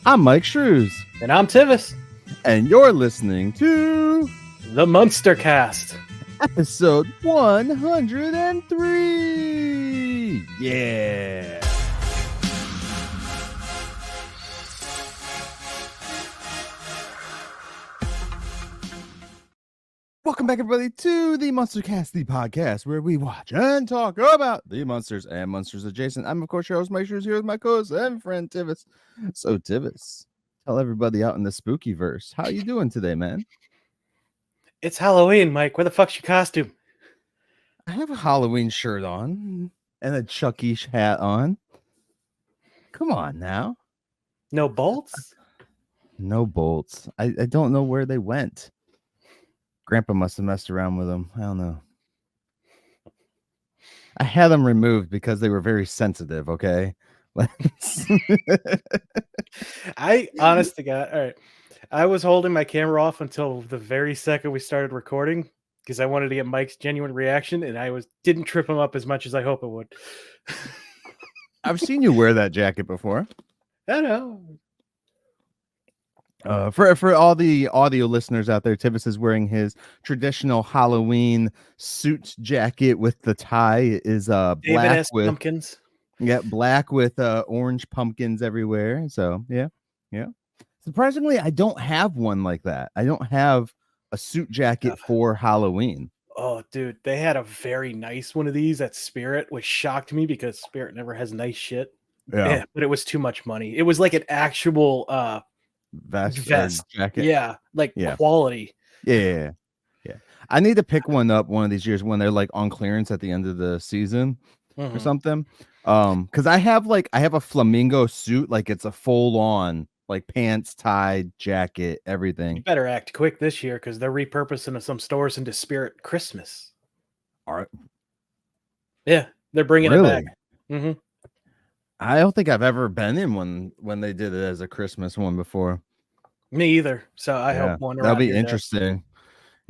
I'm Myke Shrews. And I'm Tivis. And you're listening to The Munster Cast. Episode 103. Yeah. Welcome back, everybody, to the Munster Cast, the podcast where we watch and talk about the Munsters and Munsters adjacent. I'm, of course, your host, Myke Shrews, here with my co-host and friend, Tivis. So, Tivis, tell everybody out in the spooky verse, how you doing today, man? It's Halloween, Mike. Where the fuck's your costume? I have a Halloween shirt on and a Chucky hat on. Come on now. No bolts? No bolts. I don't know where they went. Grandpa must have messed around with them. I don't know. I had them removed because they were very sensitive, okay? I honest to God, all right. I was holding my camera off until the very second we started recording because I wanted to get Mike's genuine reaction, and I didn't trip him up as much as I hope it would. I've seen you wear that jacket before. I know. For all the audio listeners out there, Tivis is wearing his traditional Halloween suit jacket with the tie. It is black with pumpkins. Yeah, black with orange pumpkins everywhere. So yeah. Surprisingly, I don't have one like that. I don't have a suit jacket for Halloween. Oh, dude, they had a very nice one of these at Spirit, which shocked me because Spirit never has nice shit. Yeah, but it was too much money. It was like an actual vest jacket. Yeah, quality. Yeah. I need to pick one up one of these years when they're like on clearance at the end of the season or something. Because I have a flamingo suit, like it's a full on like pants, tie, jacket, everything. You better act quick this year because they're repurposing some stores into Spirit Christmas. All right. Yeah, they're bringing it back. I don't think I've ever been in one when they did it as a Christmas one before. Me either. So I hope one. That'll be interesting.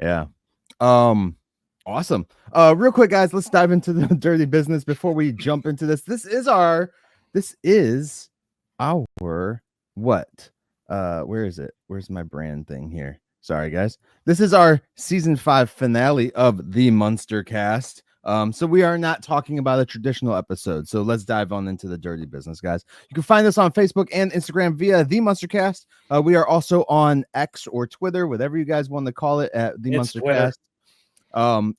Yeah. Awesome. Real quick, guys, let's dive into the dirty business before we jump into this. This is our what? Where is it? Where's my brand thing here? Sorry, guys. This is our season 5 finale of the Munster Cast. So we are not talking about a traditional episode. So let's dive on into the dirty business, guys. You can find us on Facebook and Instagram via TheMunsterCast. We are also on X or Twitter, whatever you guys want to call it, at TheMunsterCast.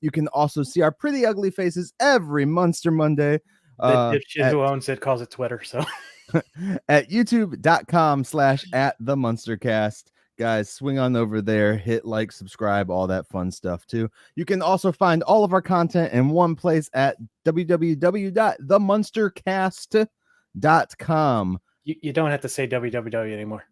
You can also see our pretty ugly faces every Munster Monday. The dipshit who owns it calls it Twitter. So at youtube.com/@TheMunsterCast. Guys, swing on over there, hit like, subscribe, all that fun stuff too. You can also find all of our content in one place at www.TheMunsterCast.com. You don't have to say www anymore.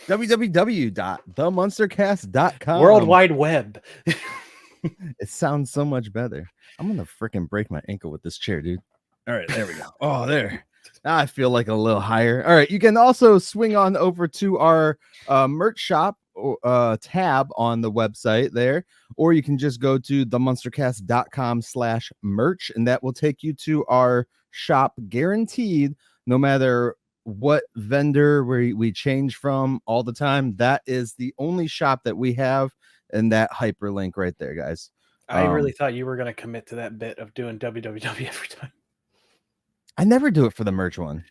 www.TheMunsterCast.com. World Wide Web. It sounds so much better. I'm gonna freaking break my ankle with this chair, dude. All right, there we go. Oh, there. Now I feel like a little higher. All right, you can also swing on over to our merch shop tab on the website there, or you can just go to themunstercast.com/merch, and that will take you to our shop, guaranteed, no matter what vendor we change from all the time. That is the only shop that we have, and that hyperlink right there, guys. I really thought you were going to commit to that bit of doing www every time. I never do it for the merch one.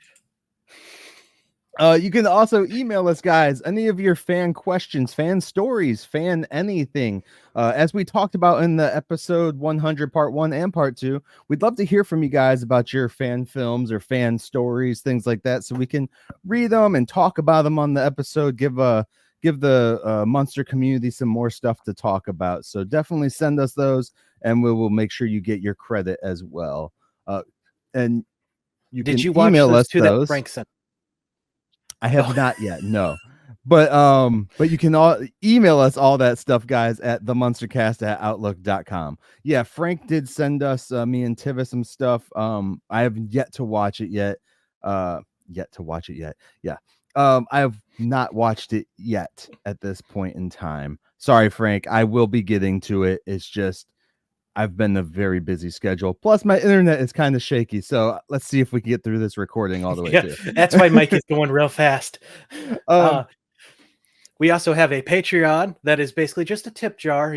You can also email us, guys, any of your fan questions, fan stories, fan anything. As we talked about in the episode 100, part 1 and part 2, we'd love to hear from you guys about your fan films or fan stories, things like that, so we can read them and talk about them on the episode, give the Munster community some more stuff to talk about. So definitely send us those, and we will make sure you get your credit as well. And did you watch email us that Frank sent? I have not yet, no. But you can all email us all that stuff, guys, at TheMunsterCast@outlook.com. Yeah, Frank did send us me and Tivis some stuff. I have yet to watch it yet. Yeah. I have not watched it yet at this point in time. Sorry, Frank. I will be getting to it. It's just I've been a very busy schedule. Plus, my internet is kind of shaky. So let's see if we can get through this recording all the way Yeah, through. that's why Myke is going real fast. um, We also have a Patreon that is basically just a tip jar,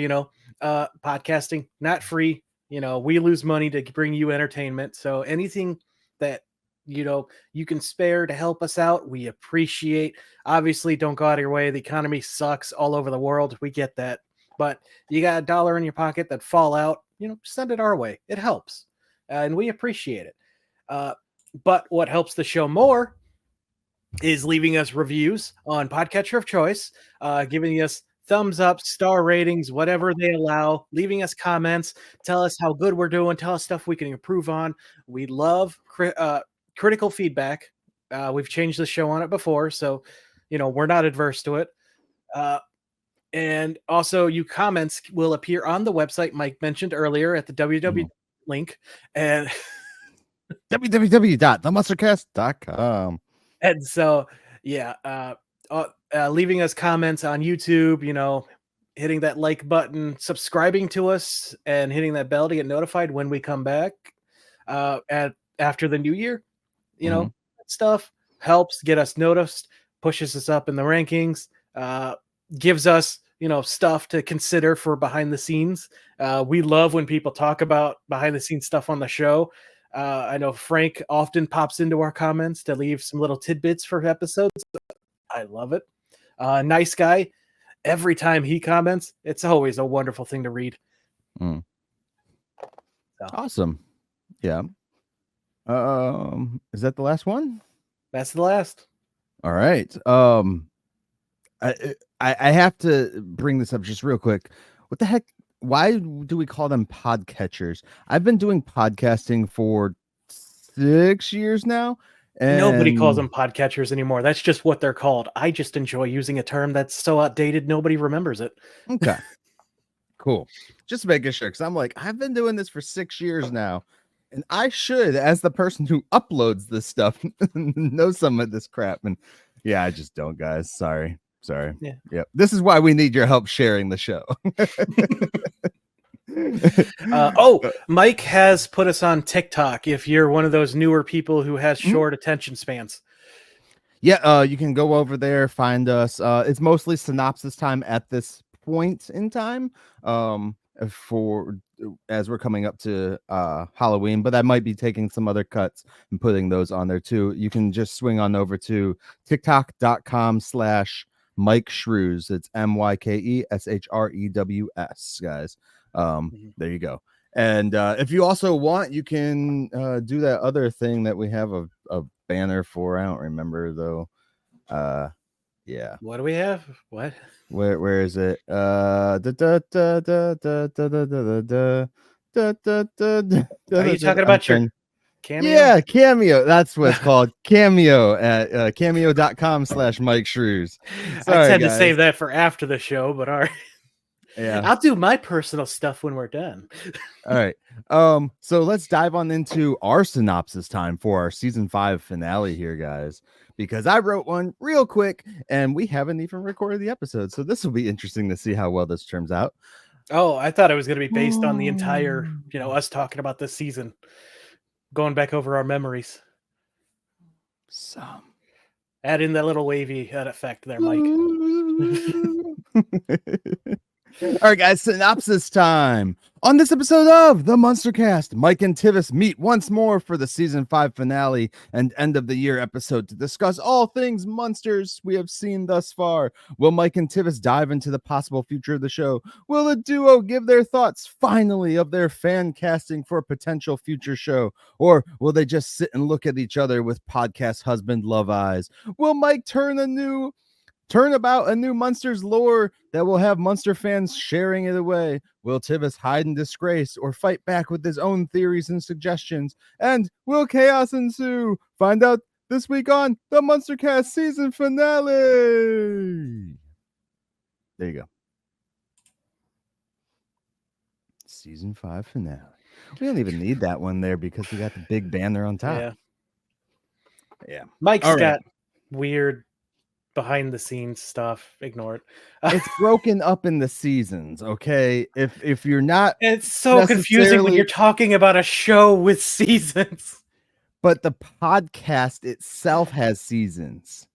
podcasting, not free. We lose money to bring you entertainment. So anything that, you can spare to help us out, we appreciate. Obviously, don't go out of your way. The economy sucks all over the world. We get that. But you got $1 in your pocket that fall out, send it our way. It helps. And we appreciate it. But what helps the show more is leaving us reviews on podcatcher of choice, giving us thumbs up, star ratings, whatever they allow, leaving us comments, tell us how good we're doing, tell us stuff we can improve on. We love critical feedback. We've changed the show on it before, so we're not adverse to it. And also, you comments will appear on the website Myke mentioned earlier at the www link, and www.themunstercast.com. And so, yeah, leaving us comments on YouTube, hitting that like button, subscribing to us, and hitting that bell to get notified when we come back after the new year. That stuff helps get us noticed, pushes us up in the rankings, gives us stuff to consider for behind the scenes. We love when people talk about behind the scenes stuff on the show. I know Frank often pops into our comments to leave some little tidbits for episodes. I love it. Nice guy. Every time he comments, it's always a wonderful thing to read. So. Awesome. Yeah. Is that the last one? That's the last. All right. I have to bring this up just real quick. What the heck? Why do we call them podcatchers? I've been doing podcasting for 6 years now. And nobody calls them podcatchers anymore. That's just what they're called. I just enjoy using a term that's so outdated nobody remembers it. Okay. Cool. Just making sure, because I'm like, I've been doing this for 6 years now. And I should, as the person who uploads this stuff, know some of this crap. And yeah, I just don't, guys. Sorry. Yeah. Yep. This is why we need your help sharing the show. Myke has put us on TikTok if you're one of those newer people who has short attention spans. Yeah, you can go over there, find us. It's mostly synopsis time at this point in time. For as we're coming up to Halloween, but I might be taking some other cuts and putting those on there too. You can just swing on over to tiktok.com/Myke Shrews. It's MYKESHREWS, guys. There you go. And if you also want, you can do that other thing that we have a banner for. I don't remember though. Yeah. What do we have? What? Where is it? Are you talking about your Cameo? Yeah, Cameo. That's what it's called. Cameo at cameo.com/Myke Shrews. I tend to save that for after the show, but all right. Yeah. I'll do my personal stuff when we're done. All right. So let's dive on into our synopsis time for our season 5 finale here, guys, because I wrote one real quick and we haven't even recorded the episode. So this will be interesting to see how well this turns out. Oh, I thought it was going to be based on the entire, us talking about this season, going back over our memories. Add in that little wavy effect there, Myke. All right, guys, synopsis time. On this episode of the Munster Cast, Myke and Tivis meet once more for the season 5 finale and end of the year episode to discuss all things Munsters we have seen thus far. Will Myke and Tivis dive into the possible future of the show? Will the duo give their thoughts finally of their fan casting for a potential future show? Or will they just sit and look at each other with podcast husband love eyes? Will Myke turn about a new Munsters lore that will have Munster fans sharing it away? Will Tivis hide in disgrace or fight back with his own theories and suggestions? And will chaos ensue? Find out this week on the Munster Cast season finale. There you go. Season 5 finale. We don't even need that one there because we got the big banner on top. Yeah. Mike's got weird behind the scenes stuff. Ignore it. It's broken up in the seasons, okay? If you're not It's so confusing when you're talking about a show with seasons. But the podcast itself has seasons.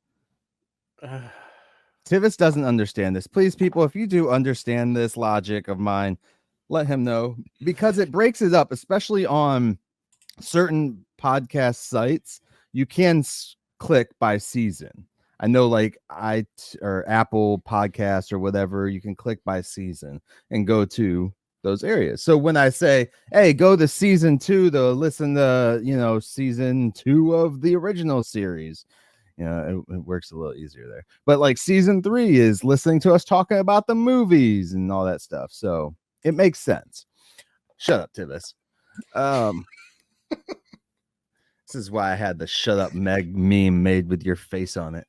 Tivis doesn't understand this. Please, people, if you do understand this logic of mine, let him know, because it breaks it up, especially on certain podcast sites. You can click by season. I know, like or Apple Podcasts or whatever, you can click by season and go to those areas. So when I say, hey, go to season 2 to listen to, season 2 of the original series, it works a little easier there. But like season 3 is listening to us talking about the movies and all that stuff. So it makes sense. Shut up, Tivis. This is why I had the shut up Meg meme made with your face on it.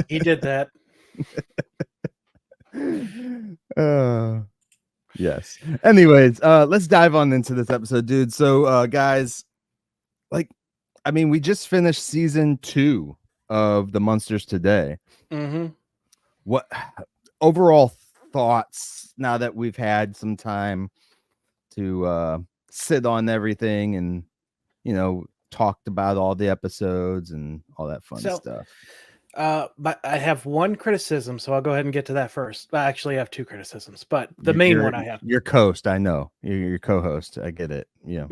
He did that. Yes. Anyways, let's dive on into this episode, dude. So guys, we just finished season 2 of the Munsters today. What overall thoughts now that we've had some time to sit on everything and talked about all the episodes and all that fun stuff? But I have one criticism, so I'll go ahead and get to that first. I actually have 2 criticisms, but the main one I have. Your co-host, I know. You're your co-host. I get it. Yeah.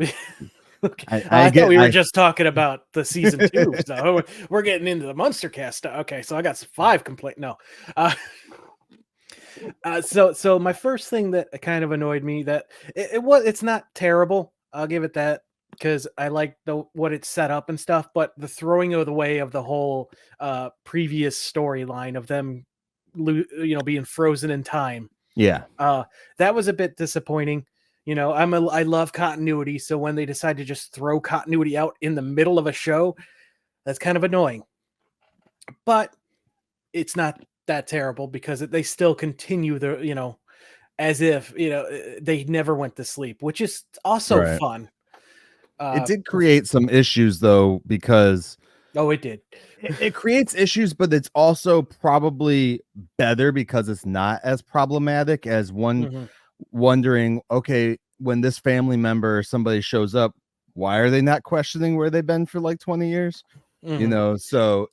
Okay. I thought we were just talking about the season 2. So we're getting into the Munster Cast. Okay, so I got 5 complaints. No. So my first thing that kind of annoyed me, that it's not terrible. I'll give it that, because I like what it's set up and stuff, but the throwing away of the whole previous storyline of them being frozen in time, that was a bit disappointing. I love continuity, so when they decide to just throw continuity out in the middle of a show, that's kind of annoying. But it's not that terrible, because they still continue as if they never went to sleep, which is also fun. It did create some issues, though, because it did. It creates issues, but it's also probably better because it's not as problematic as wondering, okay, when this family member or somebody shows up, why are they not questioning where they've been for like 20 years? So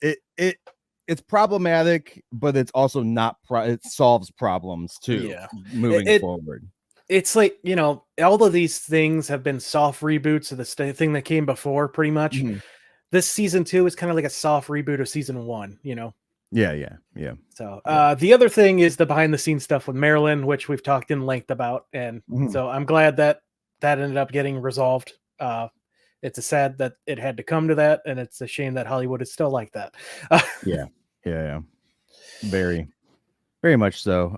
it's problematic, but it's also not it solves problems too. Moving forward. It's like, all of these things have been soft reboots of the thing that came before, pretty much. This season 2 is kind of like a soft reboot of season 1, Yeah. So the other thing is the behind the scenes stuff with Marilyn, which we've talked in length about. And so I'm glad that ended up getting resolved. It's a sad that it had to come to that. And it's a shame that Hollywood is still like that. Yeah. Very, very much so.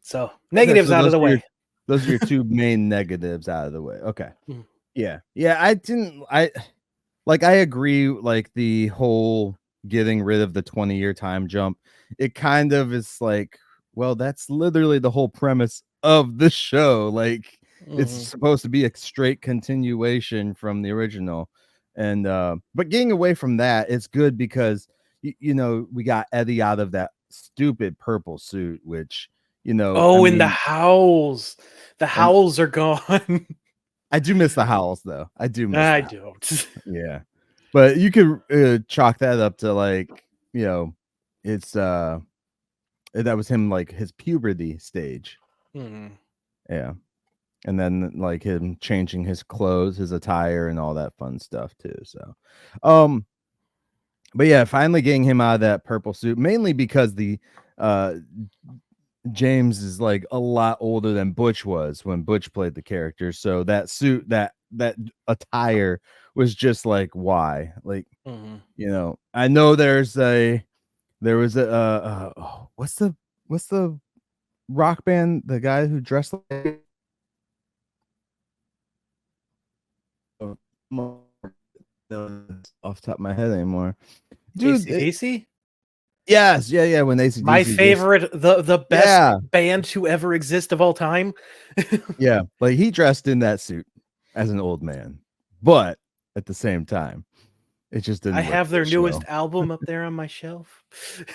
So negatives out of the way. Those are your 2 main negatives out of the way. Okay. Yeah. I agree. Like the whole getting rid of the 20-year time jump, it kind of is like, well, that's literally the whole premise of the show. Like it's supposed to be a straight continuation from the original. And but getting away from that, it's good because we got Eddie out of that stupid purple suit, which and the howls. The howls are gone. I do miss the howls, though. I do. Yeah, but you could chalk that up to like it's that was him, like his puberty stage. Yeah, and then like him changing his clothes, his attire, and all that fun stuff too. So, but yeah, finally getting him out of that purple suit, mainly because the James is like a lot older than Butch was when Butch played the character. So that suit, that attire was just like, why? Like, I know there was a what's the rock band, the guy who dressed like off the top of my head anymore. Dude, AC? Yes, yeah. When AC, my favorite, the best band to ever exist of all time. Yeah, like he dressed in that suit as an old man, but at the same time, It just didn't I work have for their the show. newest album up there on my shelf.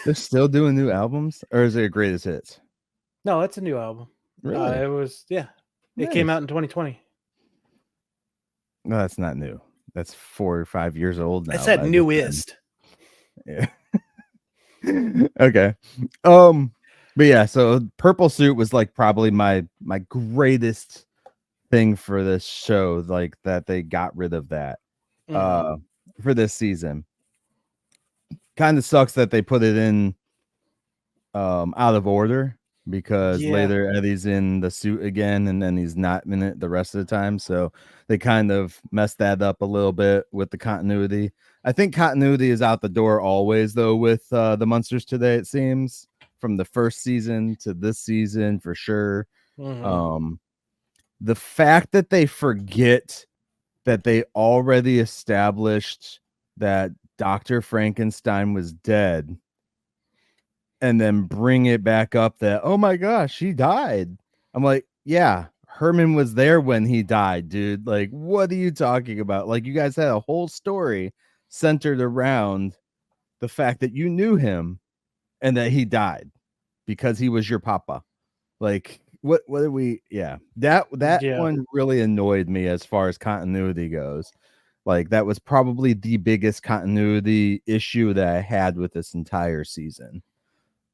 They're still doing new albums, or is it a greatest hits? No, it's a new album. Really? It was, yeah. It Nice. came out in 2020. No, that's not new. That's 4 or 5 years old now. I said by this newest. time. Yeah. Okay. But yeah, so Purple Suit was like probably my greatest thing for this show, like that they got rid of that for this season. Kind of sucks that they put it in out of order, because later Eddie's in the suit again and then he's not in it the rest of the time, so they kind of messed that up a little bit with the continuity. I think continuity is out the door always, though, with the Munsters today, it seems, from the first season to this season for sure. The fact that they forget that they already established that Dr. Frankenstein was dead, and then bring it back up that, oh my gosh, he died. I'm like, yeah, Herman was there when he died, dude. Like, what are you talking about? Like, you guys had a whole story centered around the fact that you knew him and that he died because he was your papa. Like, what are we? Yeah, that one really annoyed me as far as continuity goes. Like, that was probably the biggest continuity issue that I had with this entire season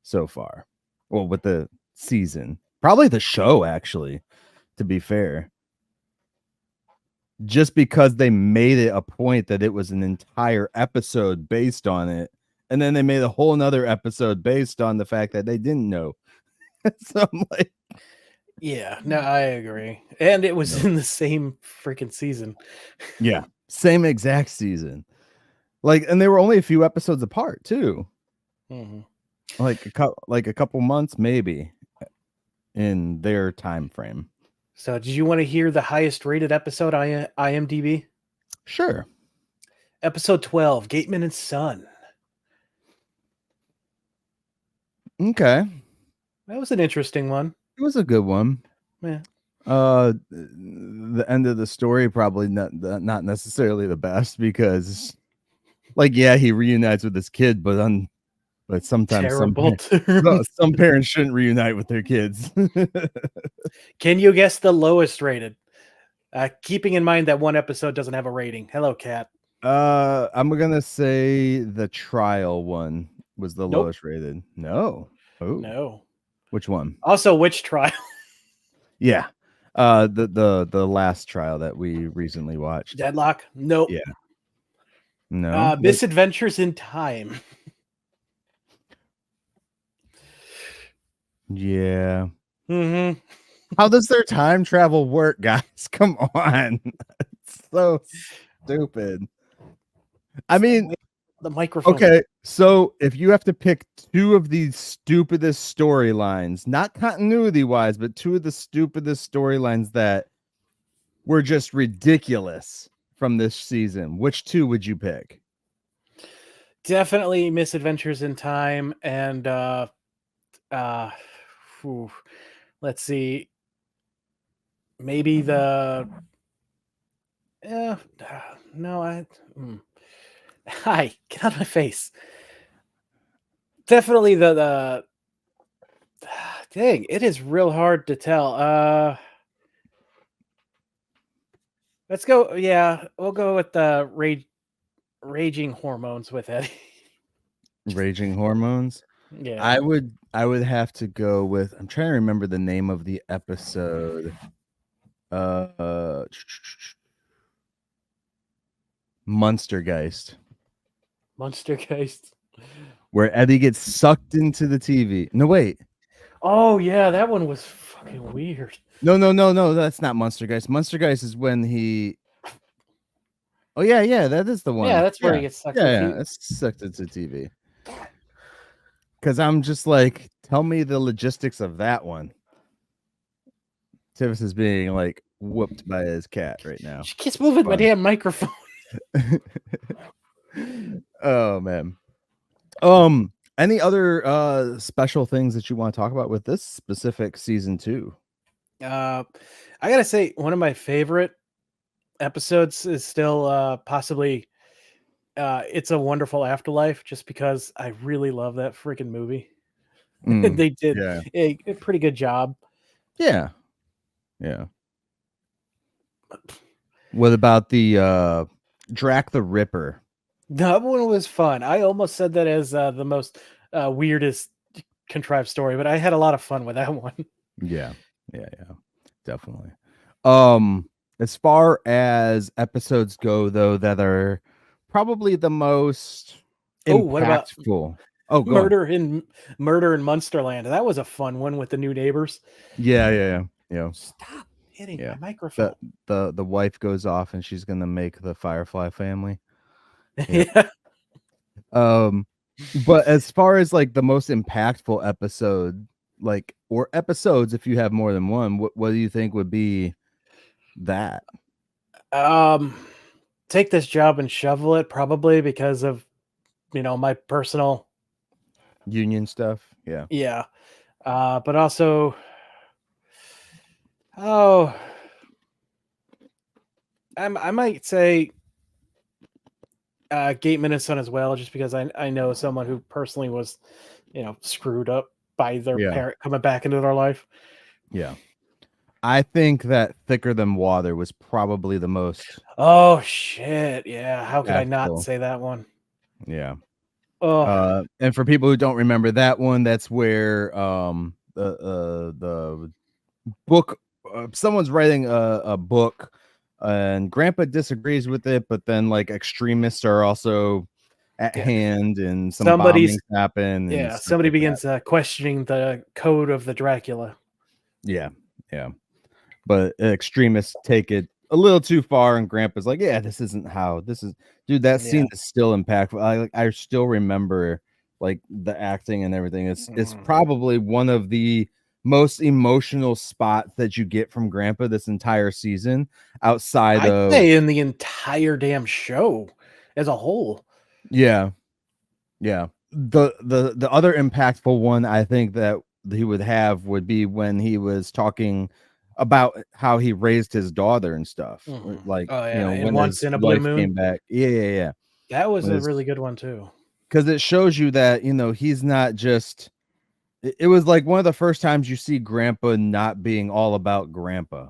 so far. Well, with the season, probably the show, actually, to be fair, just because they made it a point that it was an entire episode based on it, and then they made a whole nother episode based on the fact that they didn't know. So I'm like, yeah, no, I agree. And it was in the same freaking season. Yeah, same exact season. Like, and they were only a few episodes apart too. Like a couple months maybe in their time frame. So, did you want to hear the highest rated episode on IMDb? Sure. Episode 12, Gateman and Son. Okay. That was an interesting one. It was a good one. Yeah. The end of the story probably not necessarily the best, because, like, yeah, he reunites with his kid, but sometimes some parents shouldn't reunite with their kids. Can you guess the lowest rated? Keeping in mind that one episode doesn't have a rating. Hello, Cat. I'm gonna say the trial one was the lowest rated. No. Oh. No. Which one? Also, which trial? Yeah. The last trial that we recently watched. Deadlock? Nope. Yeah. No. Misadventures in Time. Yeah. How does their time travel work, guys? Come on. It's so stupid. I mean, the microphone. Okay, so if you have to pick two of the stupidest storylines, not continuity wise, but two of the stupidest storylines that were just ridiculous from this season, which two would you pick? Definitely Misadventures in Time, and let's see, maybe the Hi, get out of my face. Definitely the dang, it is real hard to tell. Let's go. Yeah, we'll go with the Raging Hormones with Eddie. Raging Hormones? Yeah. I would have to go with, I'm trying to remember the name of the episode. Munstergeist. Munstergeist. Where Eddie gets sucked into the TV. No, wait. Oh, yeah, that one was fucking weird. No, that's not Munstergeist. Munstergeist is when he... Oh, yeah, that is the one. Yeah, that's where he gets sucked into TV. It's sucked into TV. Because I'm just like, tell me the logistics of that one. Tivis is being, like, whooped by his cat right now. She keeps moving my damn microphone. Oh, man. Any other special things that you want to talk about with this specific season 2? I gotta say, one of my favorite episodes is still possibly It's a Wonderful Afterlife, just because I really love that freaking movie. Mm, They did yeah. a pretty good job. Yeah. Yeah. What about the Drac the Ripper? That one was fun. I almost said that as the most weirdest contrived story, but I had a lot of fun with that one. Yeah. Yeah, yeah. Definitely. Um, as far as episodes go though that are probably the most Oh, what about impactful. Oh, go on. Murder in Munsterland? That was a fun one with the new neighbors. Yeah, yeah, yeah. Yeah. Stop hitting Yeah. my microphone. The wife goes off and she's gonna make the Firefly family. Yeah. Yeah. But as far as like the most impactful episode, like or episodes, if you have more than one, what do you think would be that? Take this job and shovel it, probably because of my personal Union stuff? Yeah. yeah. But also, oh, I might say Gateman and Son as well, just because I know someone who personally was, screwed up by their Yeah. parent coming back into their life. Yeah. I think that Thicker Than Water was probably the most Oh shit! Yeah, how could I not impactful. say that one? Yeah. Oh, And for people who don't remember that one, that's where the book someone's writing a book and Grandpa disagrees with it, but then like extremists are also at yeah. hand and some Somebody's bombings happen and stuff somebody like that. begins questioning the code of the Dracula. Yeah, yeah. But extremists take it a little too far, and Grandpa's like, "Yeah, this isn't how this is." Dude, that Yeah. scene is still impactful. I still remember like the acting and everything. It's Mhm. probably one of the most emotional spots that you get from Grandpa this entire season, outside I'd of say in the entire damn show as a whole. yeah, yeah. The other impactful one I think that he would have would be when he was talking about how he raised his daughter and stuff. Mhm. Like, Oh you yeah, know, and when Once his in a Blue wife Moon. came back. Yeah, yeah, yeah. That was When a his really good one too. because it shows you that, you know, he's not just it was like one of the first times you see Grandpa not being all about Grandpa.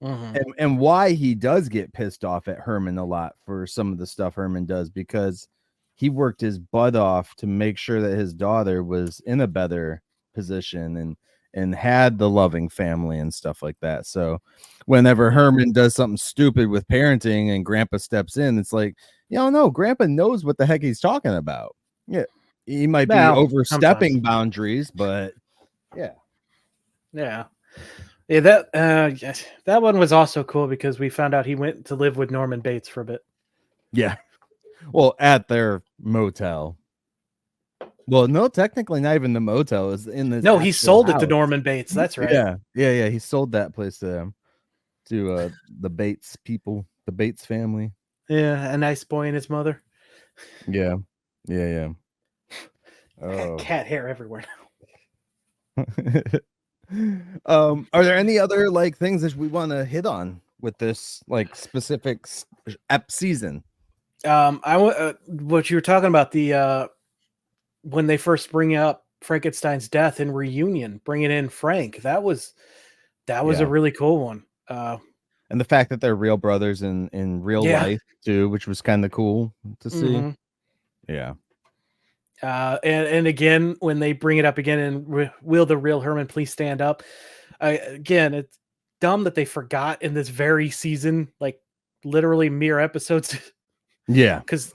Mhm. And why he does get pissed off at Herman a lot for some of the stuff Herman does, because he worked his butt off to make sure that his daughter was in a better position and had the loving family and stuff like that. So whenever Herman does something stupid with parenting and Grandpa steps in, it's like, no, Grandpa knows what the heck he's talking about. Yeah, he might be Well, overstepping sometimes. boundaries, but yeah. Yeah. Yeah, that one was also cool because we found out he went to live with Norman Bates for a bit. Yeah. Well, at their motel. Well, no, technically not even the motel. Is in this No, he actual sold it to house. Norman Bates. That's right. Yeah, yeah, yeah. He sold that place to them, to the Bates people, the Bates family. Yeah, a nice boy and his mother. Yeah, yeah, yeah. I got Oh. cat hair everywhere now. Are there any other like things that we want to hit on with this like specific season? What you were talking about, the when they first bring up Frankenstein's death in Reunion, bringing in Frank, that was a Yeah. really cool one. And the fact that they're real brothers in real Yeah. life too, which was kind of cool to see. Mhm. Yeah. And again, when they bring it up again, and will the real Herman please stand up? Again, it's dumb that they forgot in this very season, like literally mere episodes, Yeah. because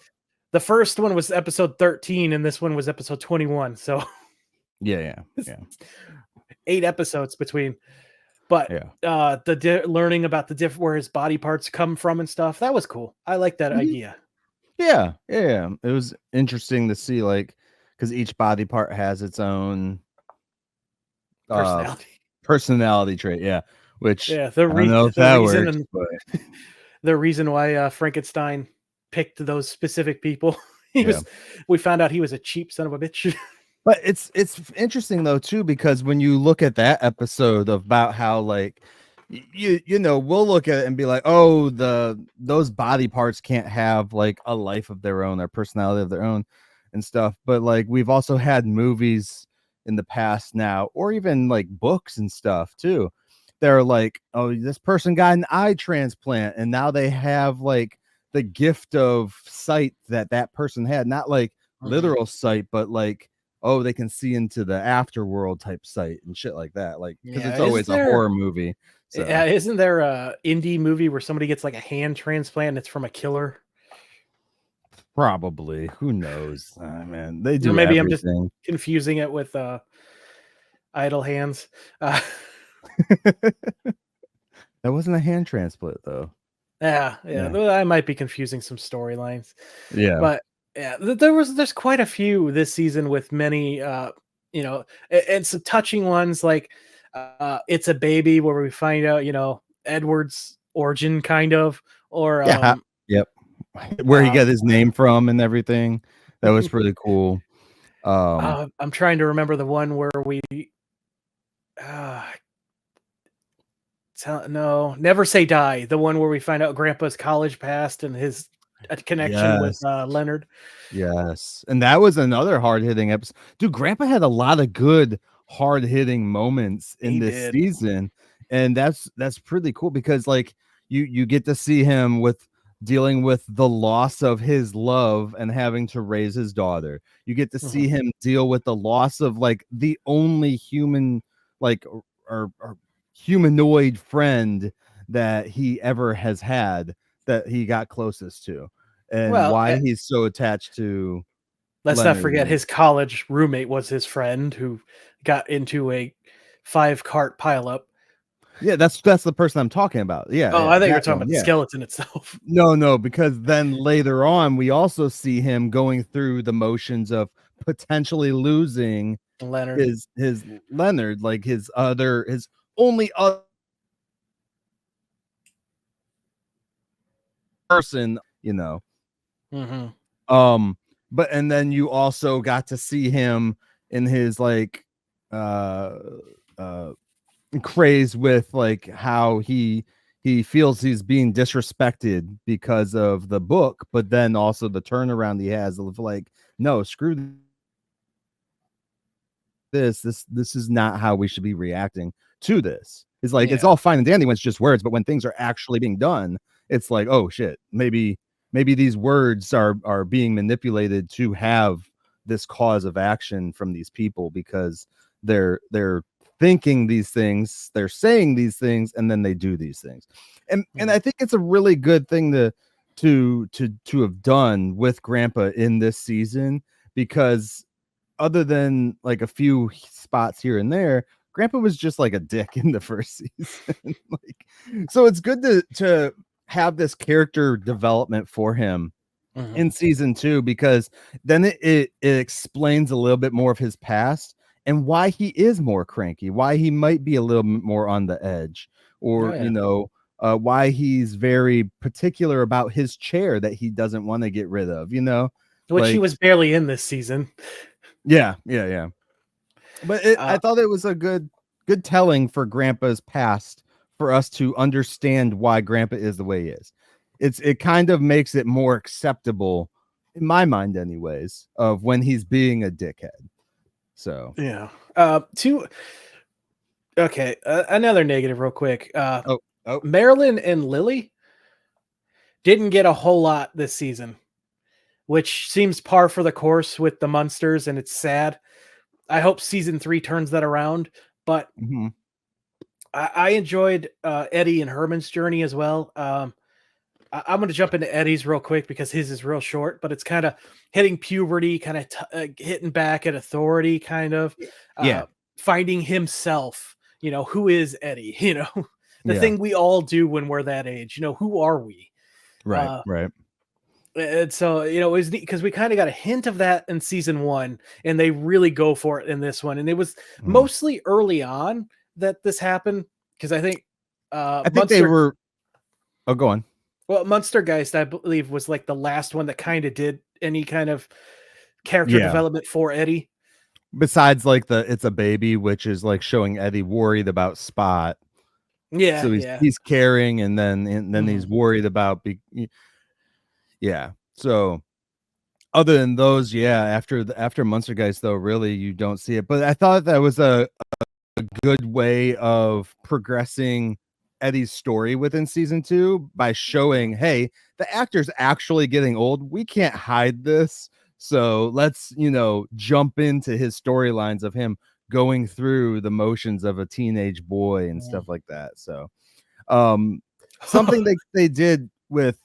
the first one was episode 13 and this one was episode 21. So Yeah, yeah, yeah. 8 episodes between. But Yeah. learning about the where his body parts come from and stuff, that was cool. I like that Mhm. idea. Yeah, yeah. It was interesting to see, like, because each body part has its own Personality. personality trait. Yeah, which Yeah, I don't know if that reason works, and but the reason why Frankenstein picked those specific people. yeah. We found out he was a cheap son of a bitch. But it's interesting though too, because when you look at that episode about how like you know, we'll look at it and be like, oh, those body parts can't have like a life of their own or personality of their own and stuff. But like we've also had movies in the past now, or even like books and stuff too. They're like, oh, this person got an eye transplant and now they have like the gift of sight that that person had, not like literal sight, but like, oh, they can see into the afterworld type sight and shit like that. Like, because Yeah, it's always a horror movie. So isn't there a indie movie where somebody gets like a hand transplant and it's from a killer? probably, who knows? Man, they Or do maybe I'm just everything. confusing it with Idle Hands. That wasn't a hand transplant though. Yeah. Yeah. I might be confusing some storylines, Yeah. but yeah, there's quite a few this season with many, you know, and some touching ones like It's a Baby, where we find out, you know, Edward's origin kind of, or Yeah. Yep. Where he uh, got his name from and everything. That was pretty cool. I'm trying to remember the one where we, uh, no, Never Say Die, the one where we find out Grandpa's college past and his connection with Yes. Leonard. Yes. And that was another hard-hitting episode. Dude, Grandpa had a lot of good hard-hitting moments in He this did. season. And that's pretty cool because like you get to see him with dealing with the loss of his love and having to raise his daughter. You get to see him deal with the loss of like the only human like or humanoid friend that he ever has had that he got closest to, and Well, why he's so attached to let's not Leonard. forget his college roommate was his friend who got into a 5-cart pileup. Yeah, that's the person I'm talking about. Yeah, Oh, I yeah, think you're that talking one. about the Yeah. skeleton itself. No, because then later on we also see him going through the motions of potentially losing Leonard. his Leonard, like his only other person, you know. Mhm. But and then you also got to see him in his like uh uh craze with like how he feels he's being disrespected because of the book, but then also the turnaround he has of like, no, screw this is not how we should be reacting to this. It's like it's Yeah. all fine and dandy when it's just words, but when things are actually being done, it's like, oh shit, maybe these words are being manipulated to have this cause of action from these people because they're thinking these things, they're saying these things, and then they do these things. And I think it's a really good thing to have done with Grandpa in this season, because other than like a few spots here and there, Grandpa was just like a dick in the first season. Like, so it's good to have this character development for him in season 2, because then it explains a little bit more of his past and why he is more cranky, why he might be a little bit more on the edge, Oh, or yeah. why he's very particular about his chair that he doesn't want to get rid of, Which he like was barely in this season. yeah. But I thought it was a good telling for Grandpa's past for us to understand why Grandpa is the way he is. It kind of makes it more acceptable in my mind, anyways, of when he's being a dickhead. So Yeah. Okay, another negative real quick. oh Marilyn and Lily didn't get a whole lot this season, which seems par for the course with the Munsters, and it's sad. I hope season 3 turns that around, but mhm. I enjoyed Eddie and Herman's journey as well. I'm going to jump into Eddie's real quick because his is real short, but it's kind of hitting puberty, kind of hitting back at authority, kind of Yeah, finding himself. You know, who is Eddie? You know, the yeah, thing we all do when we're that age. You know, who are we? right, Uh, right. and so, you know, it was neat because we kind of got a hint of that in season 1, and they really go for it in this one. And it was Mhm. mostly early on that this happened, because I think I think they Munster, were. Oh, go on. well, Munster Geist, I believe, was like the last one that kind of did any kind of character Yeah. development for Eddie. Besides, like it's a baby, which is like showing Eddie worried about Spot. Yeah, So yeah. he's caring, and then he's Mhm. worried about yeah. So other than those, yeah, after Munster Guys, though, really you don't see it. But I thought that was a good way of progressing Eddie's story within season 2 by showing, hey, the actor's actually getting old. We can't hide this. So let's, jump into his storylines of him going through the motions of a teenage boy and stuff like that. So something they did with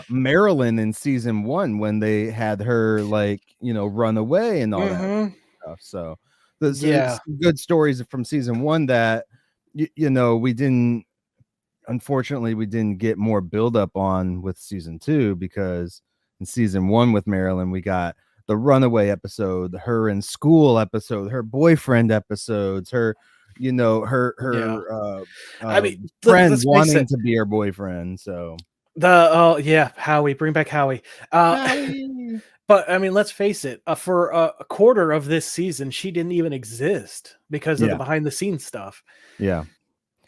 Marilyn in season 1 when they had her run away and all that Mhm. stuff. So there's Yeah. some good stories from season 1 that we didn't, unfortunately we didn't get more build up on with season 2, because in season 1 with Marilyn we got the runaway episode, her in school episode, her boyfriend episodes, her Yeah. I uh mean, friend let's face wanting it. to be her boyfriend. So Yeah, Howie, bring back Howie. Howie. But I mean, let's face it. For a quarter of this season, she didn't even exist because of the Yeah, behind the scenes stuff. yeah.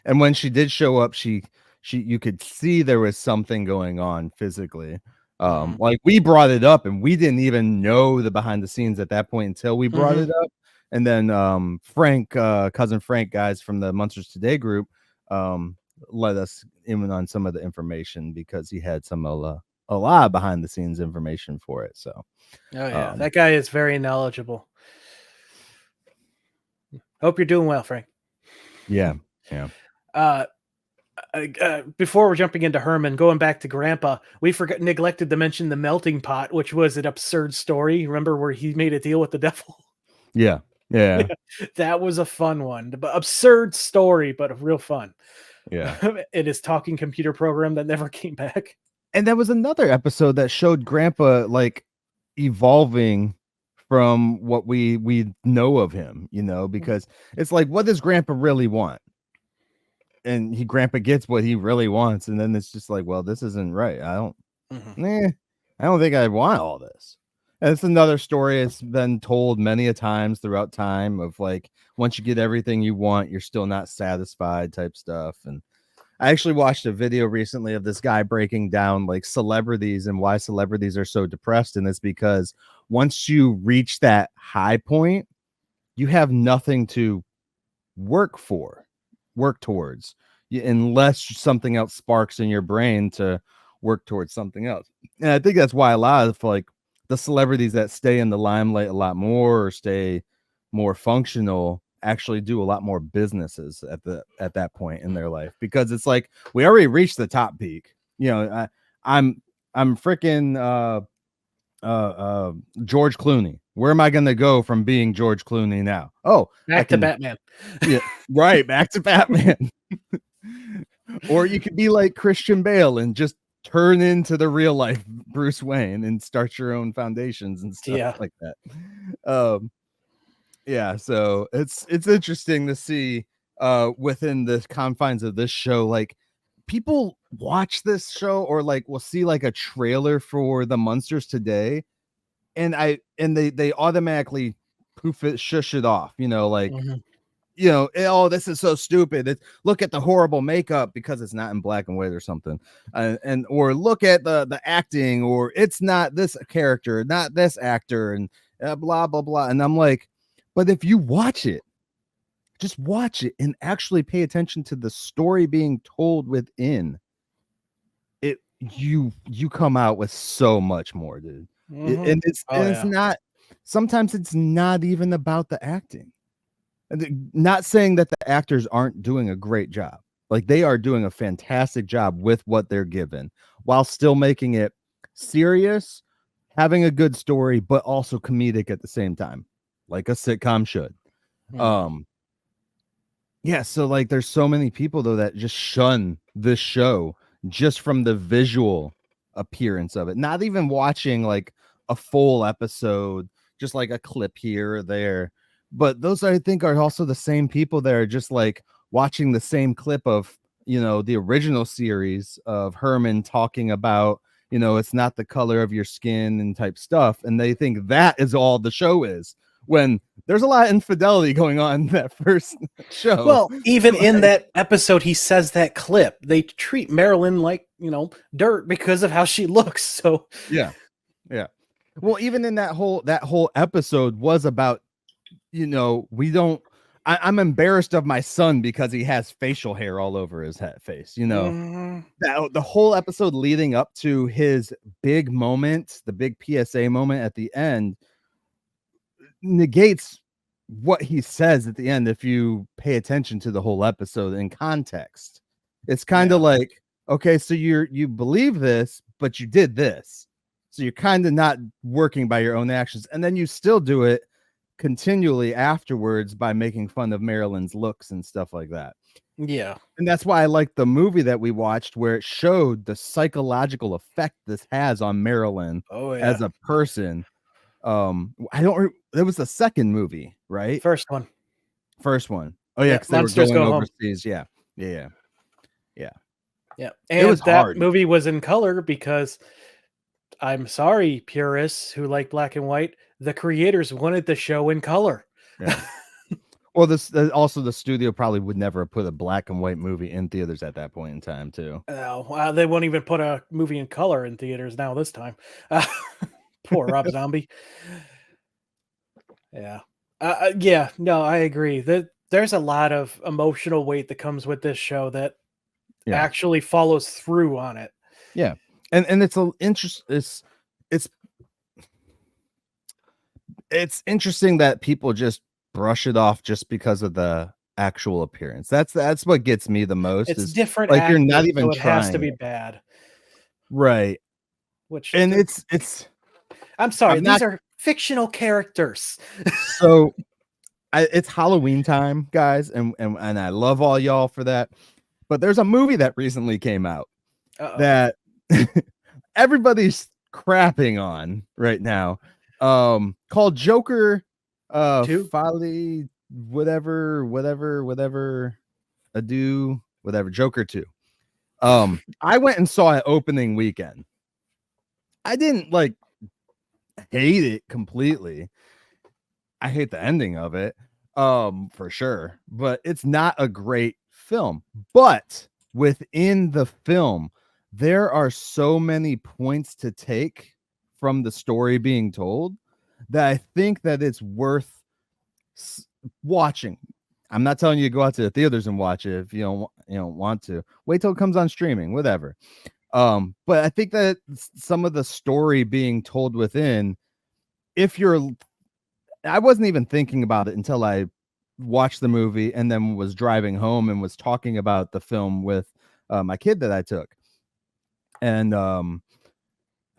And when she did show up, she you could see there was something going on physically. Mhm. Like we brought it up and we didn't even know the behind the scenes at that point until we brought Mhm. it up. And then Frank, cousin Frank, guys from the Munsters Today group, um, let us in on some of the information because he had a lot of behind the scenes information for it. So Oh yeah, um that guy is very knowledgeable. Hope you're doing well, Frank. yeah, yeah. Uh, Before we're jumping into Herman, going back to Grandpa, we forgot neglected to mention the melting pot, which was an absurd story. Remember where he made a deal with the devil? Yeah. Yeah. That was a fun one. But absurd story, but real fun. Yeah. It is talking computer program that never came back. And that was another episode that showed Grandpa evolving from what we know of him, because it's like, what does Grandpa really want? And Grandpa gets what he really wants, and then it's just like, well, this isn't right. Mhm. I don't think I want all this. And it's another story. It's been told many a times throughout time of like, once you get everything you want, you're still not satisfied type stuff. And I actually watched a video recently of this guy breaking down like celebrities and why celebrities are so depressed. And it's because once you reach that high point, you have nothing to work towards, unless something else sparks in your brain to work towards something else. And I think that's why a lot of like the celebrities that stay in the limelight a lot more or stay more functional actually do a lot more businesses at that point in their life, because it's like we already reached the top peak. I'm freaking George Clooney. Where am I going to go from being George Clooney now? Oh, I Back to can. Batman. Yeah, right. Back to Batman. Or you could be like Christian Bale and just turn into the real life Bruce Wayne and start your own foundations and stuff Yeah. like that. Um, yeah, so it's interesting to see within the confines of this show, like people watch this show or like will see like a trailer for the Munsters today, and they automatically poof it, shush it off, like Mhm. oh, this is so stupid. Look at the horrible makeup because it's not in black and white or something, and or look at the acting, or it's not this character, not this actor, and blah blah blah. And I'm like, but if you watch it, just watch it and actually pay attention to the story being told within it. You come out with so much more, dude. Mhm. And Oh it's yeah. not. Sometimes it's not even about the acting. Not saying that the actors aren't doing a great job. Like they are doing a fantastic job with what they're given while still making it serious, having a good story, but also comedic at the same time, like a sitcom should. Mhm. Um, yeah, so like there's so many people though that just shun this show just from the visual appearance of it. Not even watching like a full episode, just like a clip here or there. But those I think are also the same people that are just like watching the same clip of, the original series of Herman talking about, it's not the color of your skin and type stuff, and they think that is all the show is, when there's a lot of infidelity going on in that first show. Well, even in that episode, he says that clip. They treat Marilyn like, dirt because of how she looks. So yeah. Well, even in that whole episode was about, I'm embarrassed of my son because he has facial hair all over his face. The whole episode leading up to his big moment, the big PSA moment at the end, negates what he says at the end if you pay attention to the whole episode in context. It's kind of like, okay, so you believe this, but you did this. So you're kind of not working by your own actions. And then you still do it continually afterwards by making fun of Marilyn's looks and stuff like that. Yeah. And that's why I like the movie that we watched where it showed the psychological effect this has on Marilyn as a person. It was the second movie, right? First one. Oh yeah, because they were going overseas. Home. Yeah. And it was that hard. movie was in color because, I'm sorry, purists who like black and white, the creators wanted the show in color. Yeah. Well, also the studio probably would never have put a black and white movie in theaters at that point in time, too. Oh, they won't even put a movie in color in theaters now this time. Poor Rob Zombie. Yeah. No, I agree. There's a lot of emotional weight that comes with this show that actually follows through on it. Yeah. And it's it's interesting that people just brush it off just because of the actual appearance. That's what gets me the most. It's different. Like you're not even so it trying. has to be bad. Right. It's I'm sorry, these are fictional characters. So it's Halloween time, guys, and I love all y'all for that. But there's a movie that recently came out that everybody's crapping on right now, called Joker, Folly, whatever, Adieu, whatever, Joker 2. I went and saw it opening weekend. I didn't hate it completely. I hate the ending of it, for sure, but it's not a great film. But within the film, there are so many points to take from the story being told that I think that it's worth watching. I'm not telling you to go out to the theaters and watch it if you don't want to. Wait till it comes on streaming, whatever. But I think that some of the story being told within, I wasn't even thinking about it until I watched the movie and then was driving home and was talking about the film with my kid that I took. And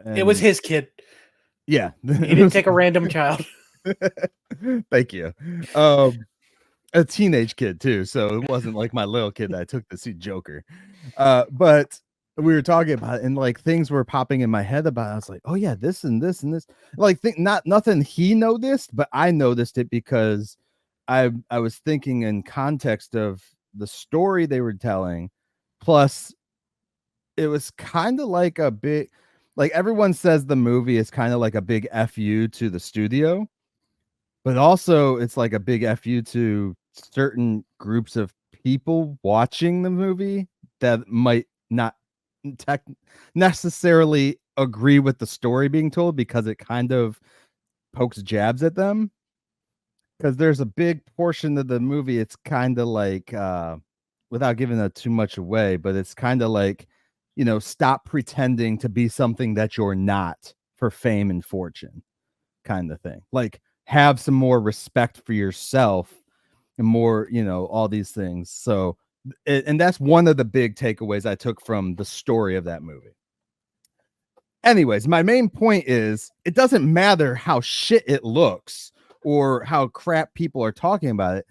it was his kid. Yeah. He didn't take a random child. Thank you. A teenage kid too, so it wasn't like my little kid that I took to see Joker. But we were talking about it, and things were popping in my head about it. I was like, oh yeah, this and this and this. Nothing he noticed, but I noticed it because I was thinking in context of the story they were telling. Plus, it was kind of like a big, everyone says the movie is kind of like a big FU to the studio, but also it's like a big FU to certain groups of people watching the movie that might not necessarily agree with the story being told because it kind of pokes jabs at them. Because there's a big portion of the movie, it's kind of without giving that too much away, but it's kind of stop pretending to be something that you're not for fame and fortune kind of thing. Have some more respect for yourself and more, all these things. So, and that's one of the big takeaways I took from the story of that movie. Anyways, my main point is it doesn't matter how shit it looks or how crap people are talking about it.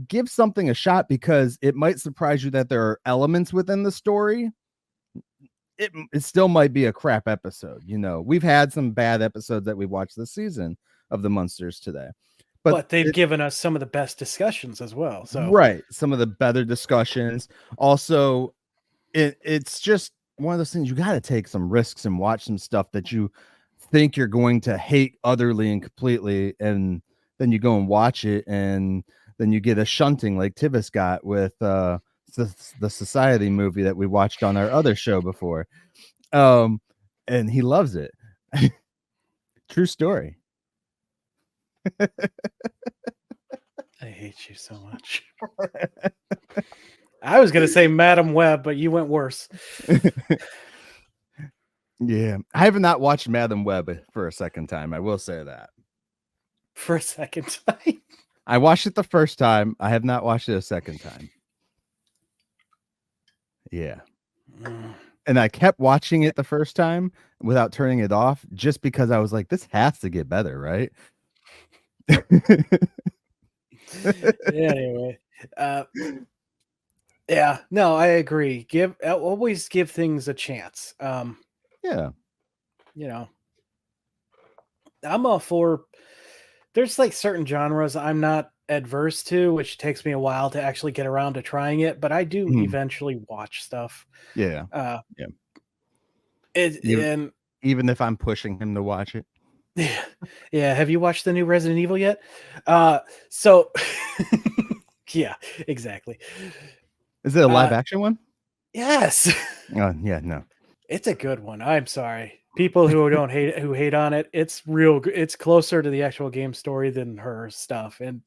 Give something a shot because it might surprise you that there are elements within the story. It still might be a crap episode. We've had some bad episodes that we watched this season of the Munsters today. But they've given us some of the best discussions as well. So right, some of the better discussions. Also, it's just one of those things you got to take some risks and watch some stuff that you think you're going to hate utterly and completely, and then you go and watch it, and then you get a shunting like Tivis got with the Society movie that we watched on our other show before. And he loves it. True story. I hate you so much. I was gonna say Madam Web, but you went worse. Yeah, I have not watched Madam Web for a second time. I will say that. For a second time. I watched it the first time. I have not watched it a second time. Yeah. And I kept watching it the first time without turning it off just because I was like, this has to get better, right? Anyway. Yeah, no, I agree. Always give things a chance. Yeah. You know, I'm all for, there's like certain genres I'm not adverse to, which takes me a while to actually get around to trying it, but I do eventually watch stuff. Yeah. Yeah. And even if I'm pushing him to watch it. Yeah. Yeah. Have you watched the new Resident Evil yet? So yeah, exactly. Is it a live action one? Yes. Yeah, no. It's a good one. I'm sorry. People who hate on it, it's real. It's closer to the actual game story than her stuff, and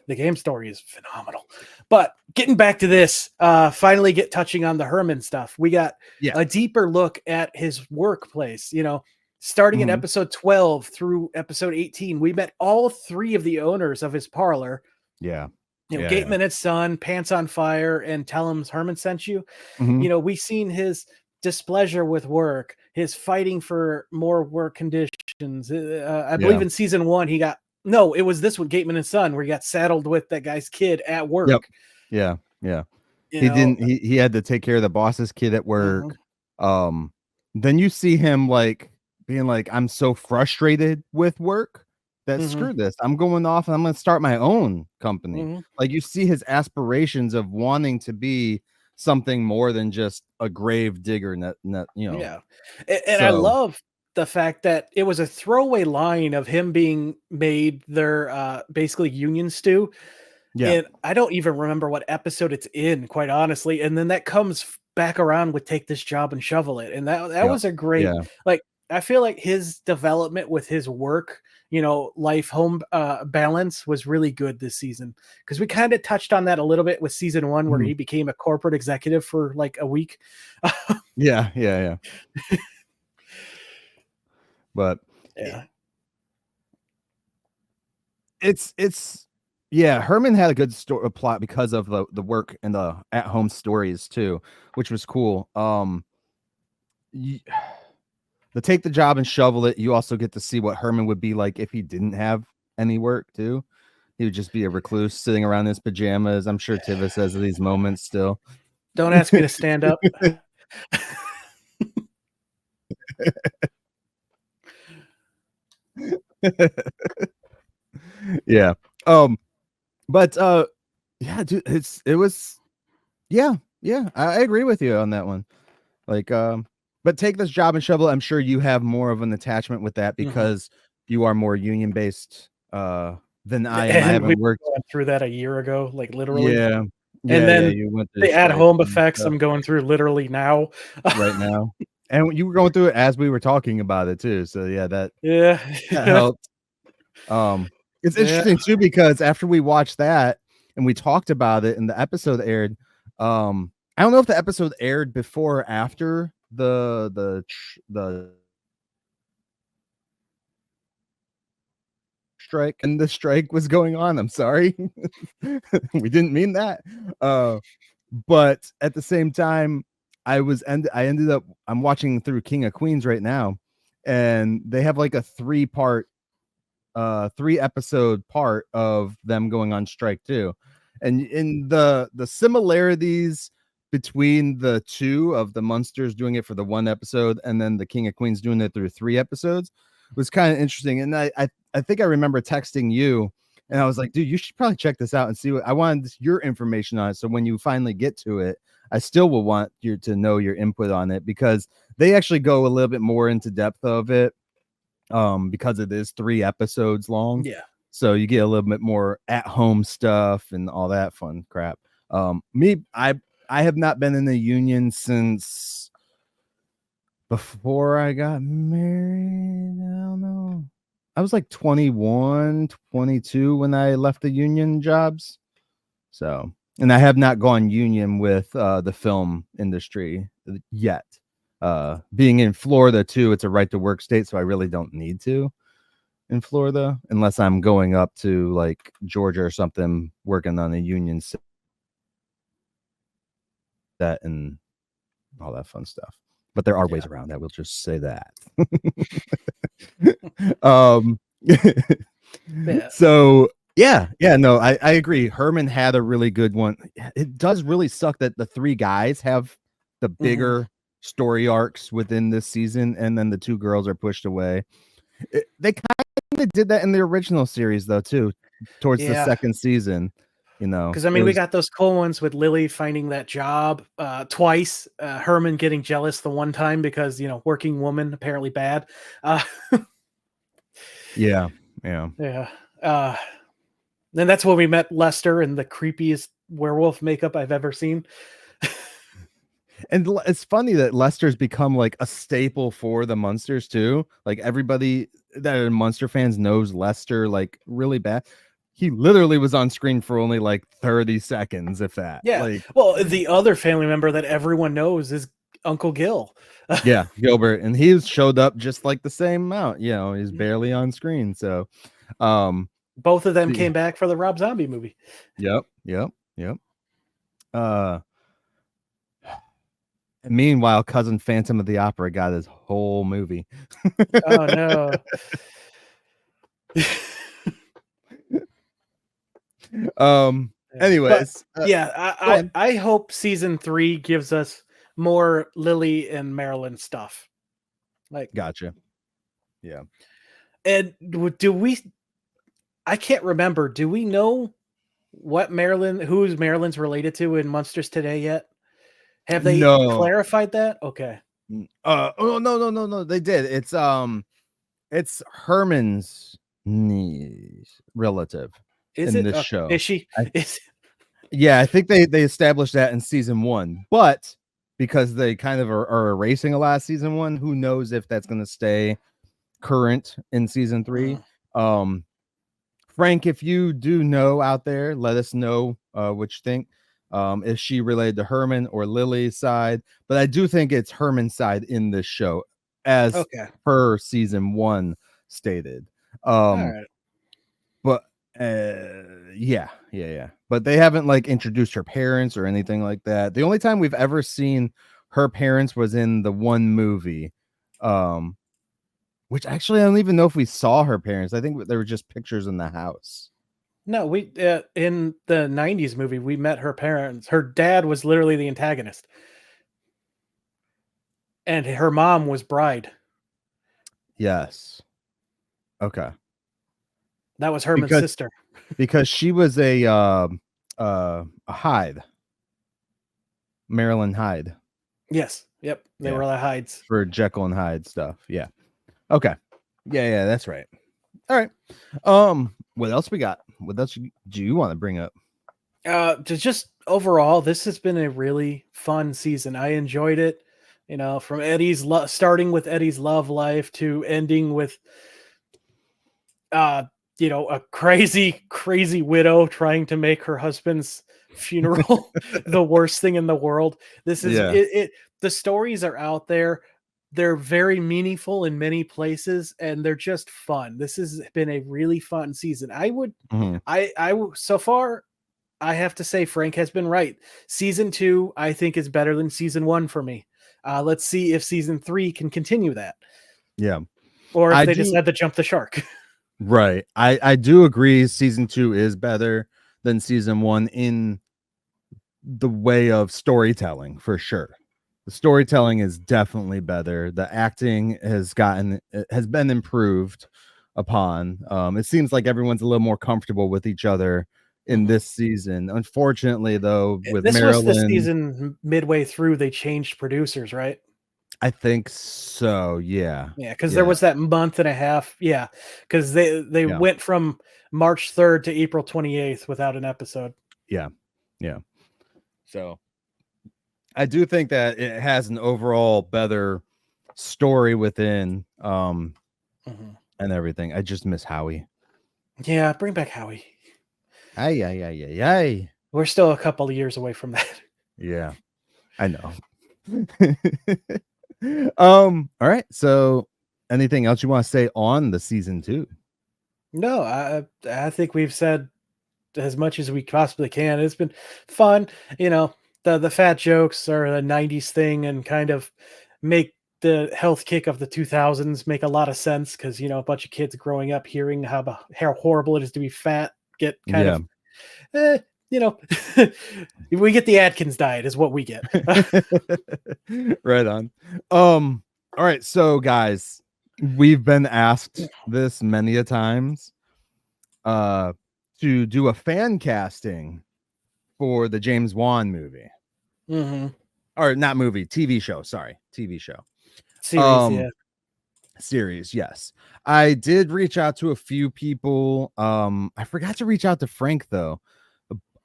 the game story is phenomenal. But getting back to this, finally touching on the Herman stuff. We got a deeper look at his workplace. You know, starting in episode 12 through episode 18, we met all three of the owners of his parlor. Yeah. You know, Gateman and his son, Pants on Fire, and Tell Him Herman sent you. You know, we seen his displeasure with work, his fighting for more work conditions. I believe in season 1, it was this one, Gateman and Son, where he got saddled with that guy's kid at work. Yep. Yeah. He had to take care of the boss's kid at work. Then you see him like being like, I'm so frustrated with work that screw this. I'm going off and I'm going to start my own company. Like you see his aspirations of wanting to be something more than just a grave digger, you know. Yeah. And I love the fact that it was a throwaway line of him being made their basically union stew. Yeah. And I don't even remember what episode it's in, quite honestly. And then that comes back around with Take This Job and Shovel It. And that was a great, like, I feel like his development with his work, you know, life home balance was really good this season, because we kind of touched on that a little bit with season 1, where he became a corporate executive for like a week. Yeah. But it's Herman had a good plot because of the work and the at-home stories too, which was cool. The Take the Job and Shovel It, you also get to see what Herman would be like if he didn't have any work too. He would just be a recluse sitting around in his pajamas. I'm sure Tivis has these moments still. Don't ask me to stand up. Yeah. But dude, I agree with you on that one. Like, but Take This Job and Shovel, I'm sure you have more of an attachment with that because you are more union based than I am. I haven't worked through that a year ago, like literally. Yeah. And then you went the at-home effects I'm going through literally now. Right now. And you were going through it as we were talking about it too. So that helped. It's interesting too, because after we watched that and we talked about it and the episode aired, I don't know if the episode aired before or after the strike, and the strike was going on. I'm sorry. We didn't mean that. But at the same time, I'm watching through King of Queens right now, and they have like a 3-episode part of them going on strike too. And in the similarities between the two of the Munsters doing it for the 1 episode and then the King of Queens doing it through 3 episodes was kind of interesting. And I think I remember texting you, and I was like, dude, you should probably check this out and see what I wanted your information on it. So when you finally get to it, I still will want you to know your input on it, because they actually go a little bit more into depth of it, because it is 3 episodes long. Yeah. so you get a little bit more at home stuff and all that fun crap. I have not been in the union since before I got married. I don't know. I was like 21, 22 when I left the union jobs. So, and I have not gone union with the film industry yet. Being in Florida too, it's a right to work state, so I really don't need to in Florida unless I'm going up to like Georgia or something, working on a union set and all that fun stuff. But there are ways around that. We'll just say that. So yeah, no, I agree. Herman had a really good one. It does really suck that the three guys have the bigger story arcs within this season, and then the two girls are pushed away. They kind of did that in the original series though too, towards the second season. You know, because I mean, we got those cool ones with Lily finding that job twice, Herman getting jealous the one time because, you know, working woman, apparently bad. Yeah. And that's when we met Lester in the creepiest werewolf makeup I've ever seen. And it's funny that Lester's become like a staple for the Munsters too. Like everybody that are Munster fans knows Lester like really bad. He literally was on screen for only like 30 seconds, if that. Yeah. Like, well, the other family member that everyone knows is Uncle Gil. Yeah, Gilbert, and he showed up just like the same amount. You know, he's barely on screen. So, both of them came back for the Rob Zombie movie. Yep. Meanwhile, Cousin Phantom of the Opera got his whole movie. Oh no. Anyways, I hope season 3 gives us more Lily and Marilyn stuff. Like, gotcha. Yeah. And I can't remember. Do we know what who's Marilyn's related to in Munsters Today yet? Have they clarified that? Okay. Oh no. They did. It's Herman's niece relative. Is in it this show? Is she? Yeah, I think they established that in season 1, but because they kind of are erasing a lot of season 1, who knows if that's going to stay current in season 3. Frank, if you do know out there, let us know what you think. Is she related to Herman or Lily's side? But I do think it's Herman's side in this show, as per season 1 stated. All right. But yeah. But they haven't like introduced her parents or anything like that. The only time we've ever seen her parents was in the one movie, which actually I don't even know if we saw her parents. I think there were just pictures in the house. No, we in the 90s movie we met her parents. Her dad was literally the antagonist, and her mom was Bride. Yes. Okay. That was Herman's sister. Because she was a Hyde. Marilyn Hyde. Yes. Yep. They were the Hydes. For Jekyll and Hyde stuff. Yeah. Okay. Yeah, that's right. All right. What else we got? What else do you want to bring up? Just overall, this has been a really fun season. I enjoyed it. You know, from starting with Eddie's love life to ending with you know, a crazy widow trying to make her husband's funeral the worst thing in the world. This is it. The stories are out there. They're very meaningful in many places, and they're just fun. This has been a really fun season. So far, I have to say Frank has been right. Season 2, I think, is better than season 1 for me. Let's see if season 3 can continue that. Yeah. Or if they decide to jump the shark. Right. I do agree season 2 is better than season 1 in the way of storytelling, for sure. The storytelling is definitely better. The acting has been improved upon. It seems like everyone's a little more comfortable with each other in this season. Unfortunately, though, with Marilyn, was the season midway through they changed producers, right? I think so. Yeah. Yeah, because there Yeah. was that month and a half. Yeah, because they Yeah. went from March 3rd to April 28th without an episode. Yeah. Yeah. So I do think that it has an overall better story within Mhm. and everything. I just miss Howie. Yeah, bring back Howie. Ay, ay, ay, ay, ay. We're still a couple of years away from that. Yeah, I know. All right. So anything else you want to say on the season 2? No, I think we've said as much as we possibly can. It's been fun, you know. The fat jokes are a '90s thing, and kind of make the health kick of the 2000s make a lot of sense because a bunch of kids growing up hearing how horrible it is to be fat get kind Yeah. of, eh, you know, we get the Atkins diet is what we get. Right on. All right, so guys, we've been asked this many a times to do a fan casting for the James Wan movie. Hmm. Or not movie, TV show, sorry, TV show. Series, yeah. Series, yes. I did reach out to a few people. I forgot to reach out to Frank though,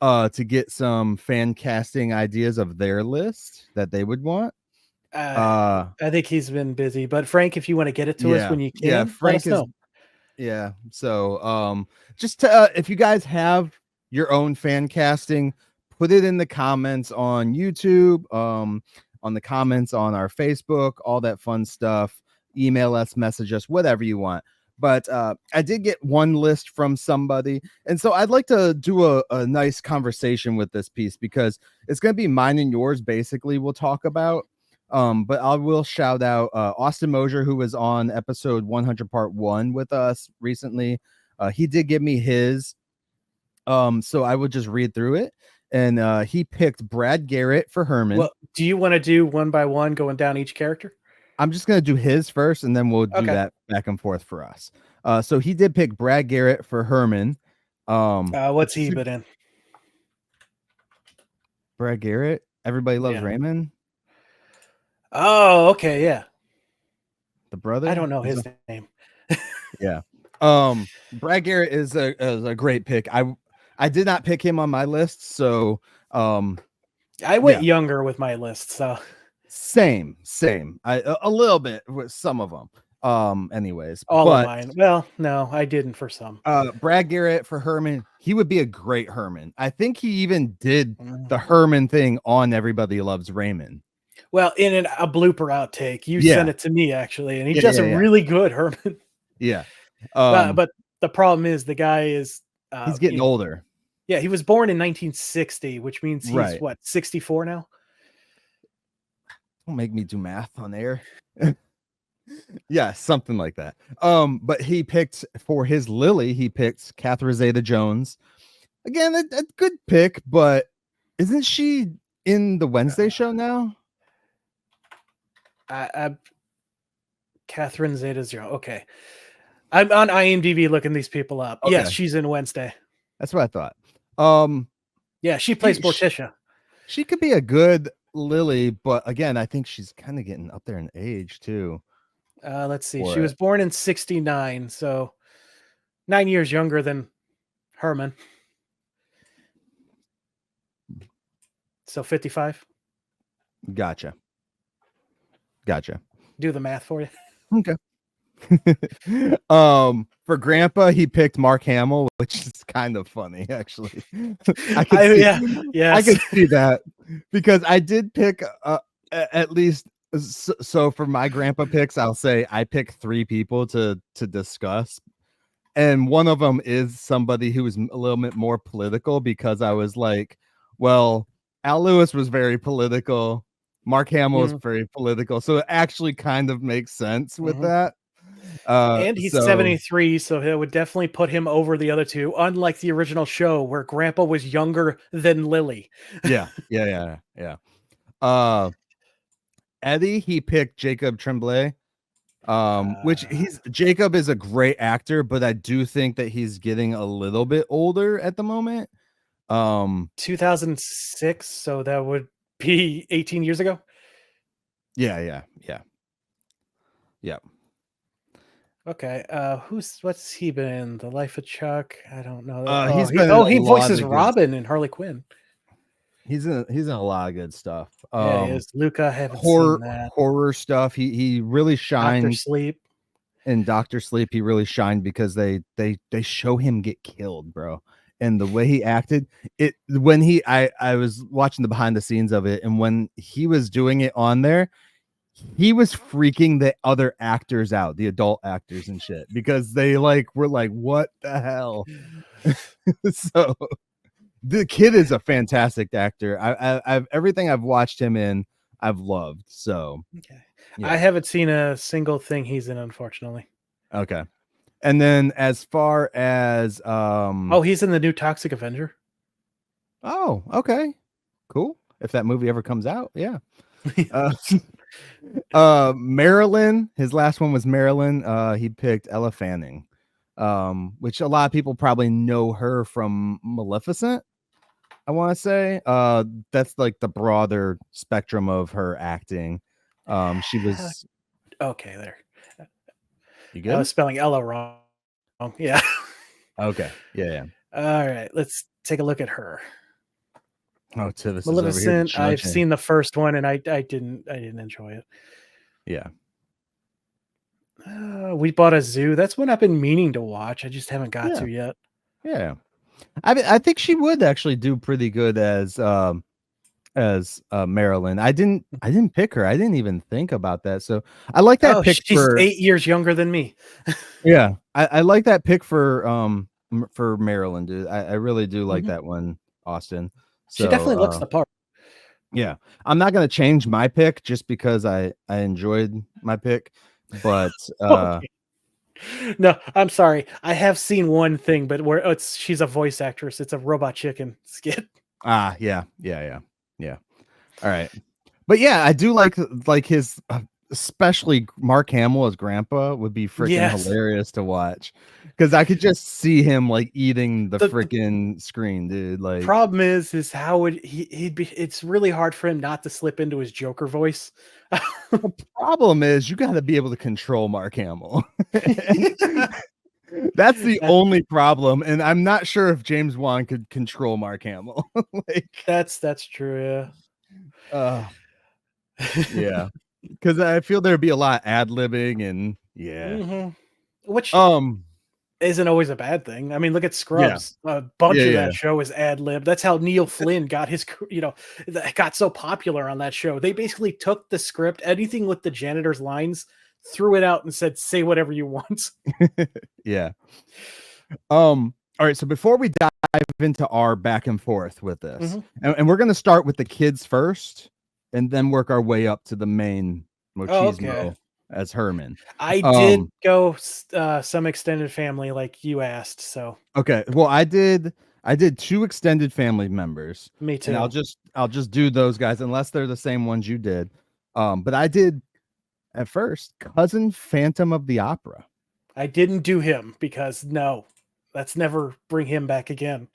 to get some fan casting ideas of their list that they would want. I think he's been busy, but Frank, if you want to get it to us Yeah, when you yeah, can, let Frank us is, know. yeah. So just to, if you guys have your own fan casting, put it in the comments on YouTube, on the comments on our Facebook, all that fun stuff. Email us, message us, whatever you want. But I did get one list from somebody, and so I'd like to do a nice conversation with this piece because it's going to be mine and yours basically we'll talk about. But I will shout out Austin Mosier, who was on episode 100 part 1 with us recently. He did give me his, so I would just read through it. And he picked Brad Garrett for Herman. Well, do you want to do one by one going down each character? I'm just gonna do his first, and then we'll do Okay. that back and forth for us. So he did pick Brad Garrett for Herman. What's Which he is been in? Brad Garrett. Everybody loves Yeah. Raymond, Oh, okay, yeah. the brother. I don't know Is his a- name. yeah. Brad Garrett is a great pick. I did not pick him on my list, so I went yeah. younger with my list, so Same. A little bit with some of them. Anyways, all of but mine. Well, no, I didn't for some. Brad Garrett for Herman, he would be a great Herman. I think he even did Mm. the Herman thing on Everybody Loves Raymond. Well, in a blooper outtake, you sent Yeah. it to me actually, and he Yeah, does yeah, a yeah. really good Herman. Yeah. But the problem is the guy is, He's getting older. yeah, he was born in 1960, which means he's Right. what, 64 now? Don't make me do math on air. Yeah, something like that. But he picked for his Lily, he picked Catherine Zeta-Jones. Again, a good pick, but isn't she in the Wednesday show now? Catherine Zeta-Jones. Okay. I'm on IMDb looking these people up. Okay. Yes, she's in Wednesday. That's what I thought. Yeah, she plays Morticia. She could be a good Lily, but again, I think she's kind of getting up there in age too. Let's see. She was born in 69, so 9 years younger than Herman. So 55. Gotcha. Do the math for you. Okay. For Grandpa, he picked Mark Hamill, which is kind of funny, actually. I can see that because I did pick at least. So for my Grandpa picks, I'll say I picked 3 people to discuss, and one of them is somebody who was a little bit more political because I was like, well, Al Lewis was very political. Mark Hamill is very political. So it actually kind of makes sense with that. And he's 73, so it would definitely put him over the other two, unlike the original show where Grandpa was younger than Lily. Yeah. Eddie, he picked Jacob Tremblay. Which Jacob is a great actor, but I do think that he's getting a little bit older at the moment. 2006, so that would be 18 years ago. Yeah. Yep. Okay. What's he been in? The Life of Chuck? I don't know. He's been in a He lot voices of good. Robin in Harley Quinn. He's in a lot of good stuff. Yeah, he is. Luca, I haven't seen that. Horror stuff. He really Doctor shined Sleep. in Doctor Sleep. He really shined because they show him get killed, bro. And the way he acted, I was watching the behind the scenes of it, and when he was doing it on there, he was freaking the other actors out, the adult actors and shit, because they were like, what the hell? So the kid is a fantastic actor. I've everything I've watched him in, I've loved. So Okay. yeah. I haven't seen a single thing he's in, unfortunately. Okay. And then as far as Oh, he's in the new Toxic Avenger. oh, okay. Cool. If that movie ever comes out, yeah. Marilyn, his last one was Marilyn. He picked Ella Fanning. Which a lot of people probably know her from Maleficent. I want to say that's like the broader spectrum of her acting. She was Okay, there. you I good? was spelling Ella wrong. Yeah. Okay. Yeah. All right, let's take a look at her. Oh, Tivis is over here Maleficent. I've judging. seen the first one, and I didn't enjoy it. Yeah. We Bought a Zoo. That's one I've been meaning to watch. I just haven't got Yeah. to yet. Yeah. I think she would actually do pretty good as Marilyn. I didn't pick her. I didn't even think about that. So I like that Oh, pick she's for 8 years younger than me. yeah. I like that pick for Maryland, dude. I really do like that one, Austin. She definitely looks So the part. yeah. I'm not gonna change my pick just because I enjoyed my pick, but Okay. No, I'm sorry. I have seen one thing, but where she's a voice actress. It's a Robot Chicken skit. yeah. All right. But yeah, I do like his especially Mark Hamill as grandpa would be freaking Yes. hilarious to watch. Because I could just see him like eating the The freaking screen, dude. Like problem is how would he'd be? It's really hard for him not to slip into his Joker voice. the problem is you gotta be able to control Mark Hamill. That's the only problem. And I'm not sure if James Wan could control Mark Hamill. That's true. Yeah. Yeah. Yeah. Because I feel there'd be a lot of ad-libbing and yeah. Which Um isn't always a bad thing. I mean, look at yeah. Scrubs. A bunch of Yeah. that show is ad lib. That's how Neil Flynn got his, got so popular on that show. They basically took the script, anything with the janitor's lines, threw it out and said, "Say whatever you want." Yeah. All right. So before we dive into our back and forth with this, and we're gonna start with the kids first, and then work our way up to the main Machismo as Herman. I did go some extended family like you asked, so Okay. Well, I did 2 extended family members. me too. And I'll just do those guys unless they're the same ones you did. But I did at first Cousin Phantom of the Opera. I didn't do him because no, let's never bring him back again.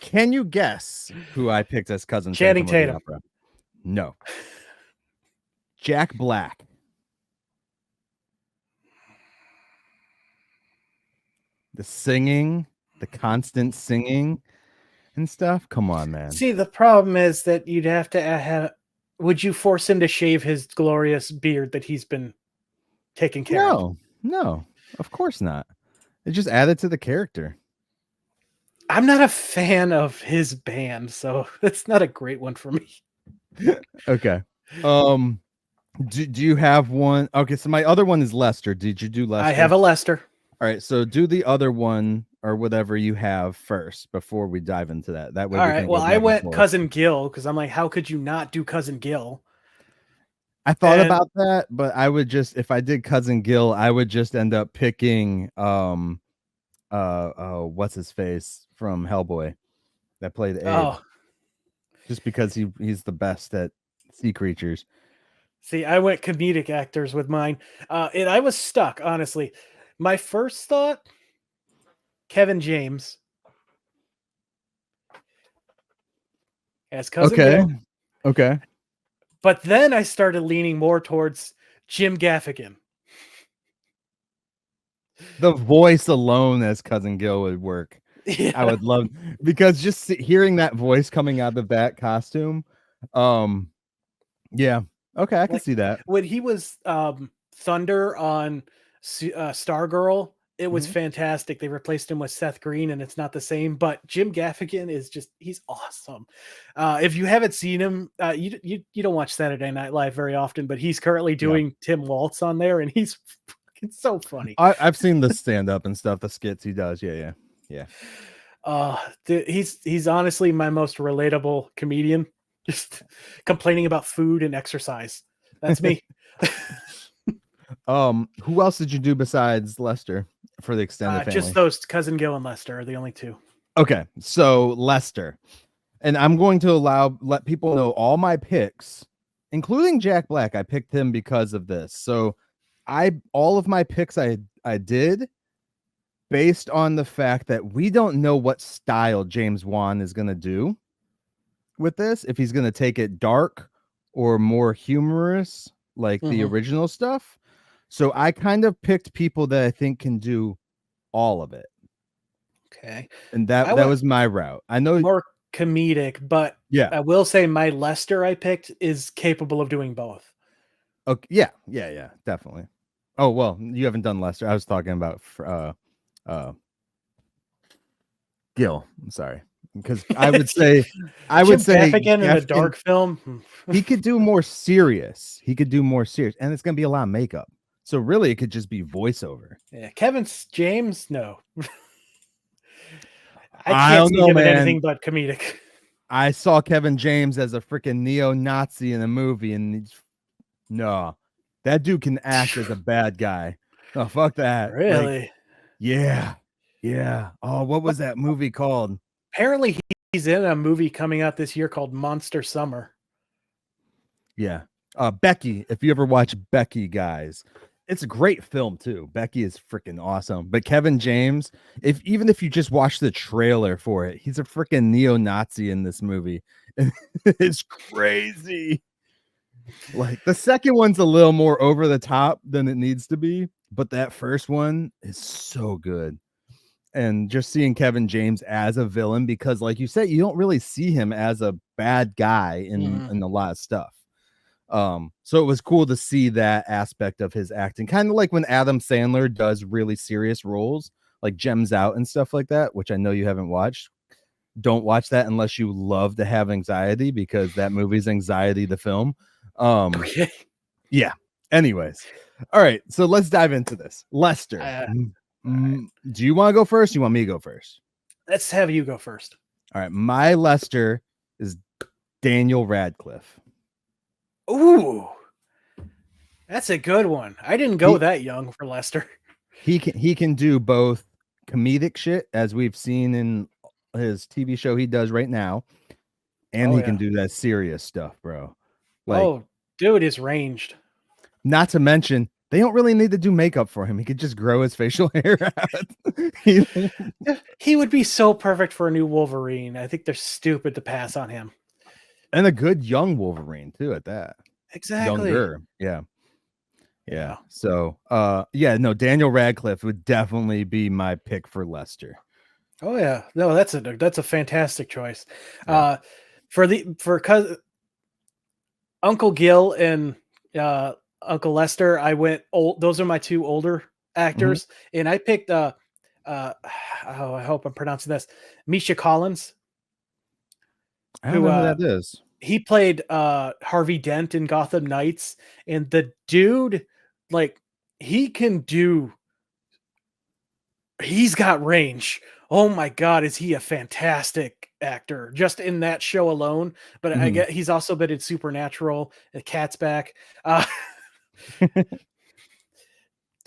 Can you guess who I picked as Cousin Channing Phantom Tatum. of the Opera? No. Jack Black. The singing, the constant singing and stuff. Come on, man. See, the problem is that you'd have to have. Would you force him to shave his glorious beard that he's been taking care of? No, of course not. It just added to the character. I'm not a fan of his band, so it's not a great one for me. Okay. Do you have one? Okay, so my other one is Lester. Did you do Lester? I have a Lester. All right, so do the other one or whatever you have first before we dive into that. That way, All we right. can Well, go I back and went forth. Cousin Gil because I'm like, how could you not do Cousin Gil? I thought about that, but I would just if I did Cousin Gil, I would just end up picking what's his face from Hellboy that played Abe. Oh, Just because he's the best at sea creatures. see, I went comedic actors with mine, and I was stuck. Honestly, my first thought, Kevin James as Cousin Gil. Okay. But then I started leaning more towards Jim Gaffigan. The voice alone as Cousin Gil would work. Yeah. I would love, because just hearing that voice coming out of that costume, yeah, okay, I can see that. When he was Thunder on Stargirl, it was fantastic. They replaced him with Seth Green, and it's not the same. But Jim Gaffigan is just—he's awesome. If you haven't seen him, you don't watch Saturday Night Live very often, but he's currently doing Tim Waltz on there, and he's it's so funny. I've seen the stand up and stuff, the skits he does. Yeah. He's honestly my most relatable comedian. Just complaining about food and exercise. That's me. Who else did you do besides Lester for the extended family? Just those Cousin Gil and Lester are the only two. Okay, so Lester, and I'm going to let people know all my picks, including Jack Black. I picked him because of this. So all of my picks I did based on the fact that we don't know what style James Wan is going to do with this, if he's going to take it dark or more humorous like the original stuff. So I kind of picked people that I think can do all of it. Okay. And that was my route. I know more comedic, but yeah, I will say my Lester I picked is capable of doing both. Okay. Yeah, definitely. Oh, well, you haven't done Lester. I was talking about Gil. I'm sorry. Because I would say Gaffigan in a dark film. He could do more serious. And it's gonna be a lot of makeup. So really it could just be voiceover. Yeah, Kevin James, no. I don't know, man. Anything but comedic. I saw Kevin James as a freaking neo-Nazi in a movie, and no, that dude can act as a bad guy. Oh, fuck that. Really? Yeah. Oh, what was that movie called? Apparently he's in a movie coming out this year called Monster Summer. Yeah. Becky, if you ever watch Becky, guys, it's a great film too. Becky is freaking awesome. But Kevin James, even if you just watch the trailer for it, he's a freaking neo-Nazi in this movie. It's crazy. Like the second one's a little more over the top than it needs to be, but that first one is so good. And just seeing Kevin James as a villain, because like you said, you don't really see him as a bad guy in a lot of stuff. So it was cool to see that aspect of his acting, kind of like when Adam Sandler does really serious roles like Gems Out and stuff like that, which I know you haven't watched. Don't watch that unless you love to have anxiety, because that movie's anxiety, the film. Okay. Yeah. Anyways. All right. So let's dive into this. Lester. Do you want to go first? You want me to go first? Let's have you go first. All right. My Lester is Daniel Radcliffe. Ooh, that's a good one. I didn't go that young for Lester. He can do both comedic shit, as we've seen in his TV show he does right now, and he can do that serious stuff, bro. Like, dude is ranged. Not to mention, they don't really need to do makeup for him. He could just grow his facial hair out. He would be so perfect for a new Wolverine. I think they're stupid to pass on him. And a good young Wolverine too at that. Exactly. Younger. Yeah. So Daniel Radcliffe would definitely be my pick for Lester. Oh yeah. No, that's a fantastic choice. Yeah. For Uncle Gil and Uncle Lester, I went old. Those are my two older actors, and I picked I hope I'm pronouncing this, Misha Collins. I don't know who that is. He played Harvey Dent in Gotham Knights, and the dude, like, he's got range. Oh my god, is he a fantastic actor just in that show alone? But I get he's also been in Supernatural, The Cat's Back.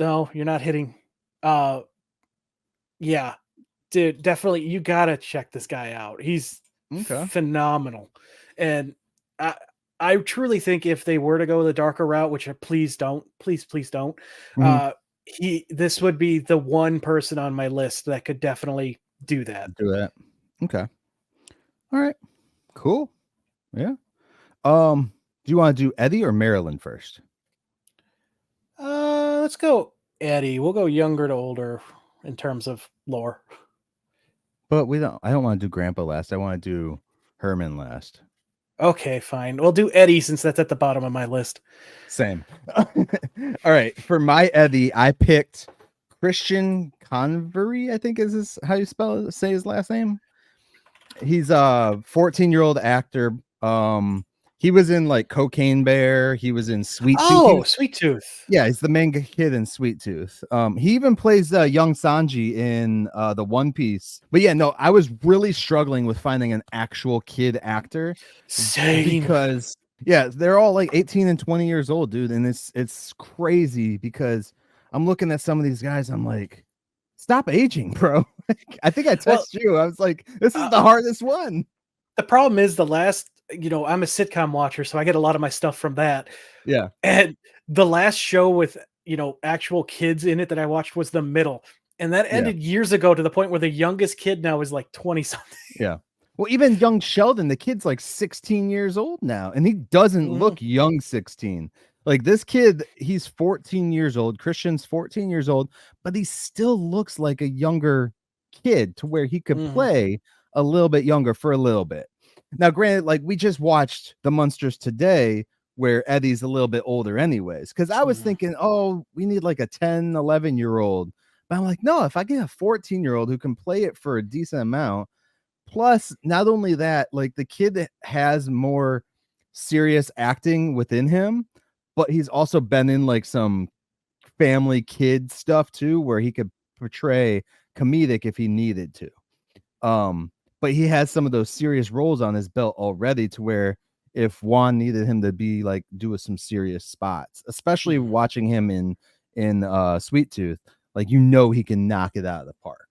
No, you're not hitting. Yeah, dude, definitely you gotta check this guy out. He's phenomenal. And I truly think if they were to go the darker route, which please don't, please don't, this would be the one person on my list that could definitely do that. Okay. All right. Cool. Yeah. So Do you want to do Eddie or Marilyn first? Let's go Eddie. We'll go younger to older in terms of lore. But I don't want to do Grandpa last. I want to do Herman last. Okay, fine. We'll do Eddie since that's at the bottom of my list. Same. All right. For my Eddie, I picked Christian Convery, I think is how you say his last name. He's a 14-year-old actor. He was in like Cocaine Bear. He was in Sweet Tooth. Oh, Sweet Tooth. Yeah, he's the main kid in Sweet Tooth. He even plays young Sanji in the One Piece. But yeah, no, I was really struggling with finding an actual kid actor. Same. Because yeah, they're all like 18 and 20 years old, dude, and it's crazy because I'm looking at some of these guys. I'm like, stop aging, bro. I think I texted you. I was like, this is the hardest one. The problem is I'm a sitcom watcher, so I get a lot of my stuff from that. Yeah. And the last show with, actual kids in it that I watched was The Middle. And that ended years ago to the point where the youngest kid now is like 20 something. Yeah. Well, even young Sheldon, the kid's like 16 years old now, and he doesn't look young 16. Like this kid, he's 14 years old. Christian's 14 years old, but he still looks like a younger kid to where he could play a little bit younger for a little bit. Now, granted, like we just watched the Munsters today where Eddie's a little bit older anyways, because I was thinking, oh, we need like a 10, 11-year-old. But I'm like, no, if I get a 14-year-old who can play it for a decent amount, plus not only that, like the kid has more serious acting within him, but he's also been in like some family kid stuff too, where he could portray comedic if he needed to. But he has some of those serious roles on his belt already to where if Juan needed him to be like do some serious spots, especially watching him in Sweet Tooth, like he can knock it out of the park.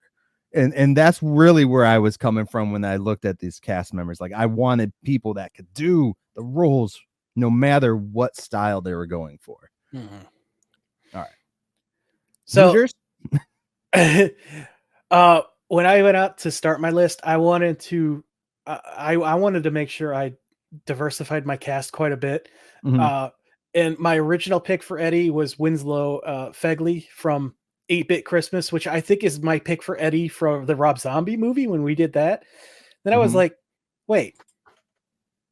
And that's really where I was coming from when I looked at these cast members. Like I wanted people that could do the roles no matter what style they were going for. All right. So when I went out to start my list, I wanted to I wanted to make sure I diversified my cast quite a bit. And my original pick for Eddie was Winslow Fegley from 8-Bit Christmas, which I think is my pick for Eddie from the Rob Zombie movie when we did that. Then I was like, wait,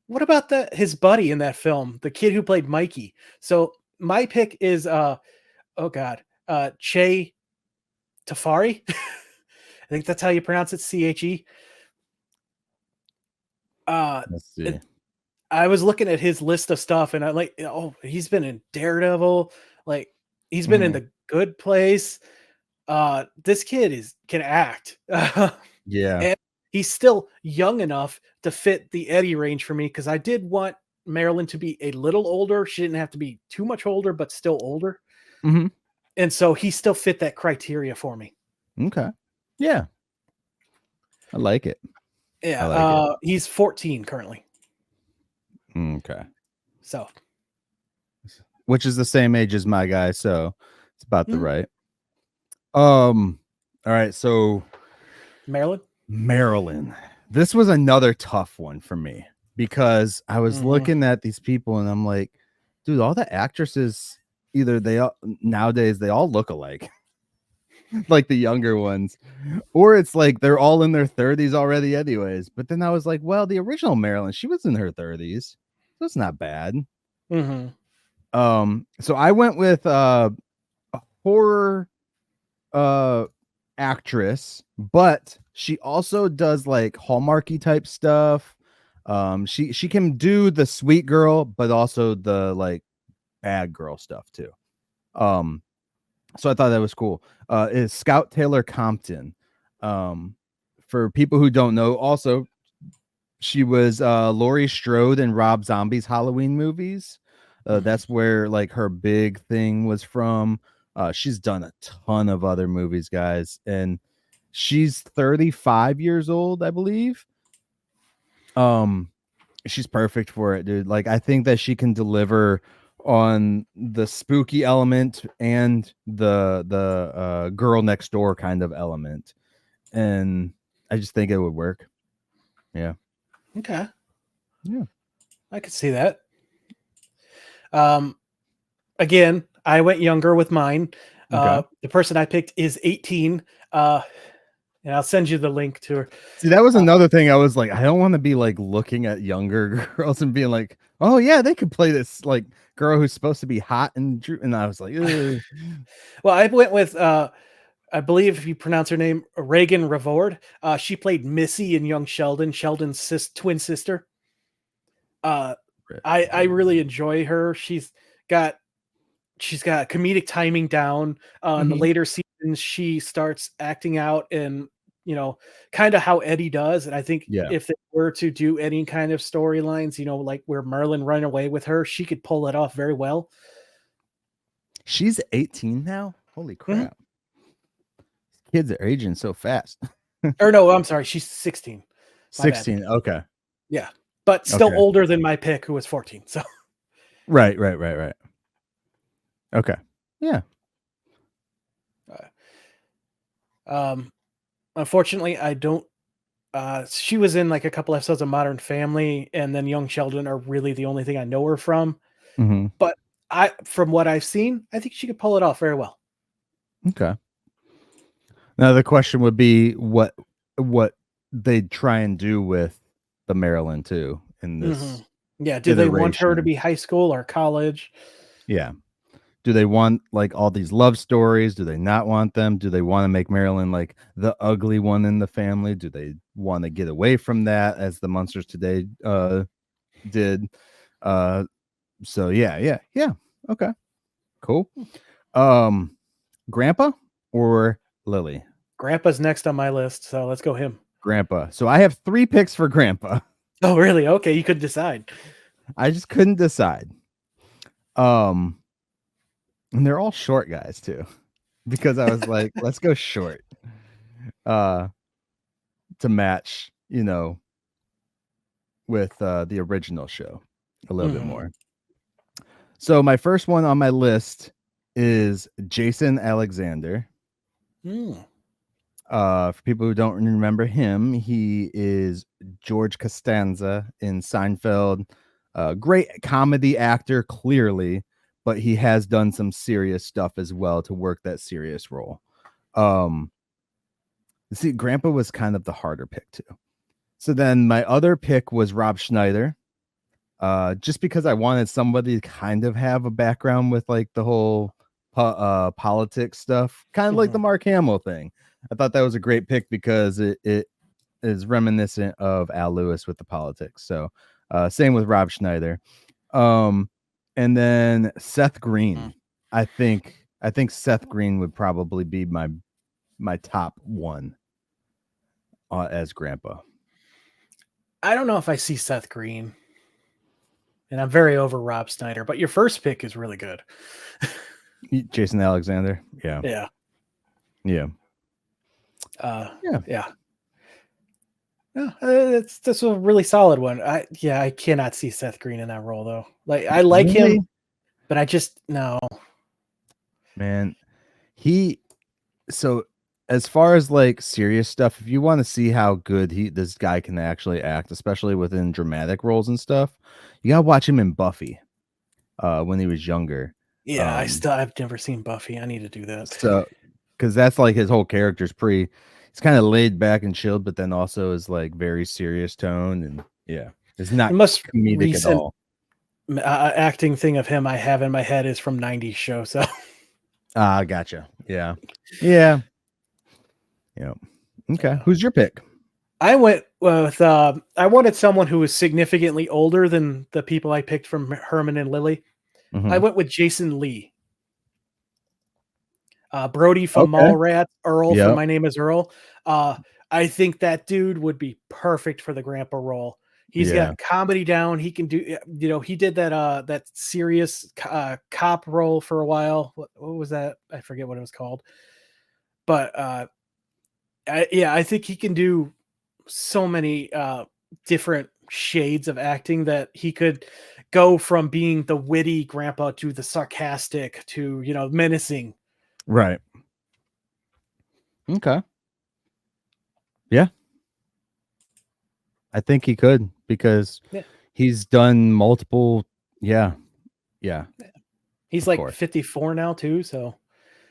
what about his buddy in that film, the kid who played Mikey? So my pick is Che Tafari. I think that's how you pronounce it, CHE. Let's see. I was looking at his list of stuff and I'm like, oh, he's been in Daredevil, like he's been in The Good Place. This kid can act. Yeah. And he's still young enough to fit the Eddie range for me because I did want Marilyn to be a little older. She didn't have to be too much older, but still older. And so he still fit that criteria for me. Okay. Yeah. I like it. Yeah. Like he's 14 currently. Okay. So. Which is the same age as my guy, so it's about the right. All right, so Marilyn. This was another tough one for me because I was looking at these people and I'm like, dude, all the actresses nowadays they all look alike. Like the younger ones, or it's like they're all in their 30s already anyways. But then I was like, well, the original Marilyn, she was in her 30s, so it's not bad. So I went with a horror actress, but she also does like Hallmarky type stuff. She can do the sweet girl, but also the like bad girl stuff too. So I thought that was cool. Is Scout Taylor Compton. For people who don't know, also she was Laurie Strode in Rob Zombie's Halloween movies. That's where like her big thing was from. She's done a ton of other movies, guys, and she's 35 years old, I believe. She's perfect for it, dude. Like I think that she can deliver on the spooky element and the girl next door kind of element, and I just think it would work. Yeah. Okay. Yeah, I could see that. Again, I went younger with mine. Okay. The person I picked is 18. And I'll send you the link to her. See, that was another thing. I was like, I don't want to be like looking at younger girls and being like, oh yeah, they could play this like girl who's supposed to be hot and I was like, ugh. Well, I went with I believe if you pronounce her name, Reagan Revord. She played Missy in Young Sheldon, Sheldon's twin sister. I really enjoy her. Got she's got comedic timing down. In the Mhm. later seasons, she starts acting out and kind of how Eddie does. And I think Yeah, if they were to do any kind of storylines, like where Merlin ran away with her, she could pull it off very well. she's 18 now. Holy Mhm. crap! Kids are aging so fast. Or no, I'm sorry, she's 16. My bad. 16. Okay. Yeah, but still Okay. older than my pick, who was 14. So, Right. Okay. Yeah. um, unfortunately, I don't. She was in like a couple episodes of Modern Family, and then Young Sheldon are really the only thing I know her from. Hmm. But from what I've seen, I think she could pull it off very well. Okay. Now the question would be what they'd try and do with the Maryland too in Hmm. this Yeah. Do they want her to iteration. be high school or college? Yeah. Do they want like all these love stories? Do they not want them? Do they want to make Marilyn like the ugly one in the family? Do they want to get away from that as the Munsters today did? Uh so yeah. Okay. Cool. Um Grandpa or Lily? Grandpa's next on my list, so let's go him. Grandpa. So I have 3 picks for Grandpa. Oh, really? Okay, you could decide. I just couldn't decide. Um and they're all short guys too because I was like, let's go short. Uh to match, with the original show a little bit Hmm. more. So my first one on my list is Jason Alexander. Mm. For people who don't remember him, he is George Costanza in Seinfeld. Great comedy actor, clearly, but he has done some serious stuff as well to work that serious role. Um, see, Grandpa was kind of the harder pick too. So then my other pick was Rob Schneider. Just because I wanted somebody to kind of have a background with like the whole politics stuff, kind of like the Hmm. Mark Hamill thing. I thought that was a great pick because it is reminiscent of Al Lewis with the politics. So same with Rob Schneider. Um, and then Seth Green. I think Seth Green would probably be my top one as Grandpa. I don't know if I see Seth Green, and I'm very over Rob Snyder, but your first pick is really good. Jason Alexander. Yeah. Yeah. Yeah. Uh, Yeah. yeah. No, that's a really solid one. I cannot see Seth Green in that role though. Like I like Really? him, but I just no. Man, he so as far as like serious stuff, if you want to see how good this guy can actually act, especially within dramatic roles and stuff, you gotta watch him in Buffy when he was younger. Yeah, Um I've never seen Buffy. I need to do that. so because that's like his whole character's he's kind of laid back and chilled, but then also is like very serious tone and yeah, it's The not most comedic at recent all. acting thing of him I have in my head is from '90s show. So Ah, gotcha. Yeah. Yeah. Yeah. Okay. Who's your pick? I went with I wanted someone who was significantly older than the people I picked from Herman and Lily. I Mhm. went with Jason Lee. Brody from Okay. Mallrats, Earl from Yep. My Name Is Earl. I think that dude would be perfect for the grandpa role. He's Yeah. got comedy down. He can do, he did that serious cop role for a while. What was that? I forget what it was called. But I think he can do so many different shades of acting that he could go from being the witty grandpa to the sarcastic to menacing. Right. Okay. Yeah. I think he could because Yeah. he's done multiple. Yeah. Yeah. He's Of like course. 54 now too, so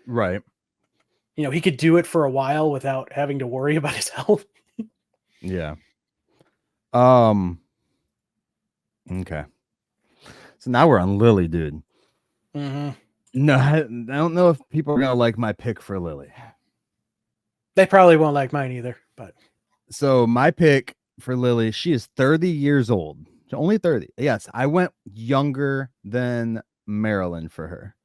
Right. he could do it for a while without having to worry about his health. Yeah. Okay. So now we're on Lily, dude. Mm-hmm. No, I don't know if people are gonna like my pick for Lily. They probably won't like mine either, but So my pick for Lily, she is 30 years old. Only 30. Yes, I went younger than Marilyn for her.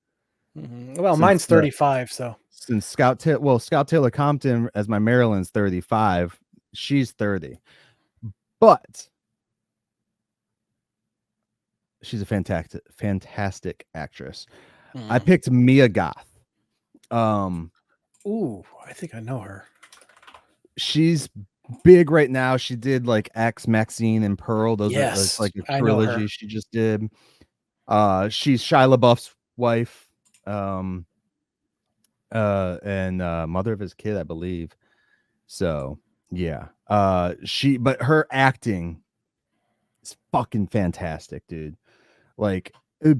Well, mine's 35, so since Scout Taylor Compton as my Maryland's 35, she's 30, but she's a fantastic actress. I picked Mia Goth. Ooh, I think I know her. She's big right now. She did like X, Maxine, and Pearl. That's like a I know her. trilogy she just did. She's Shia LaBeouf's wife, and mother of his kid, I believe. So yeah, but her acting is fucking fantastic, dude. Like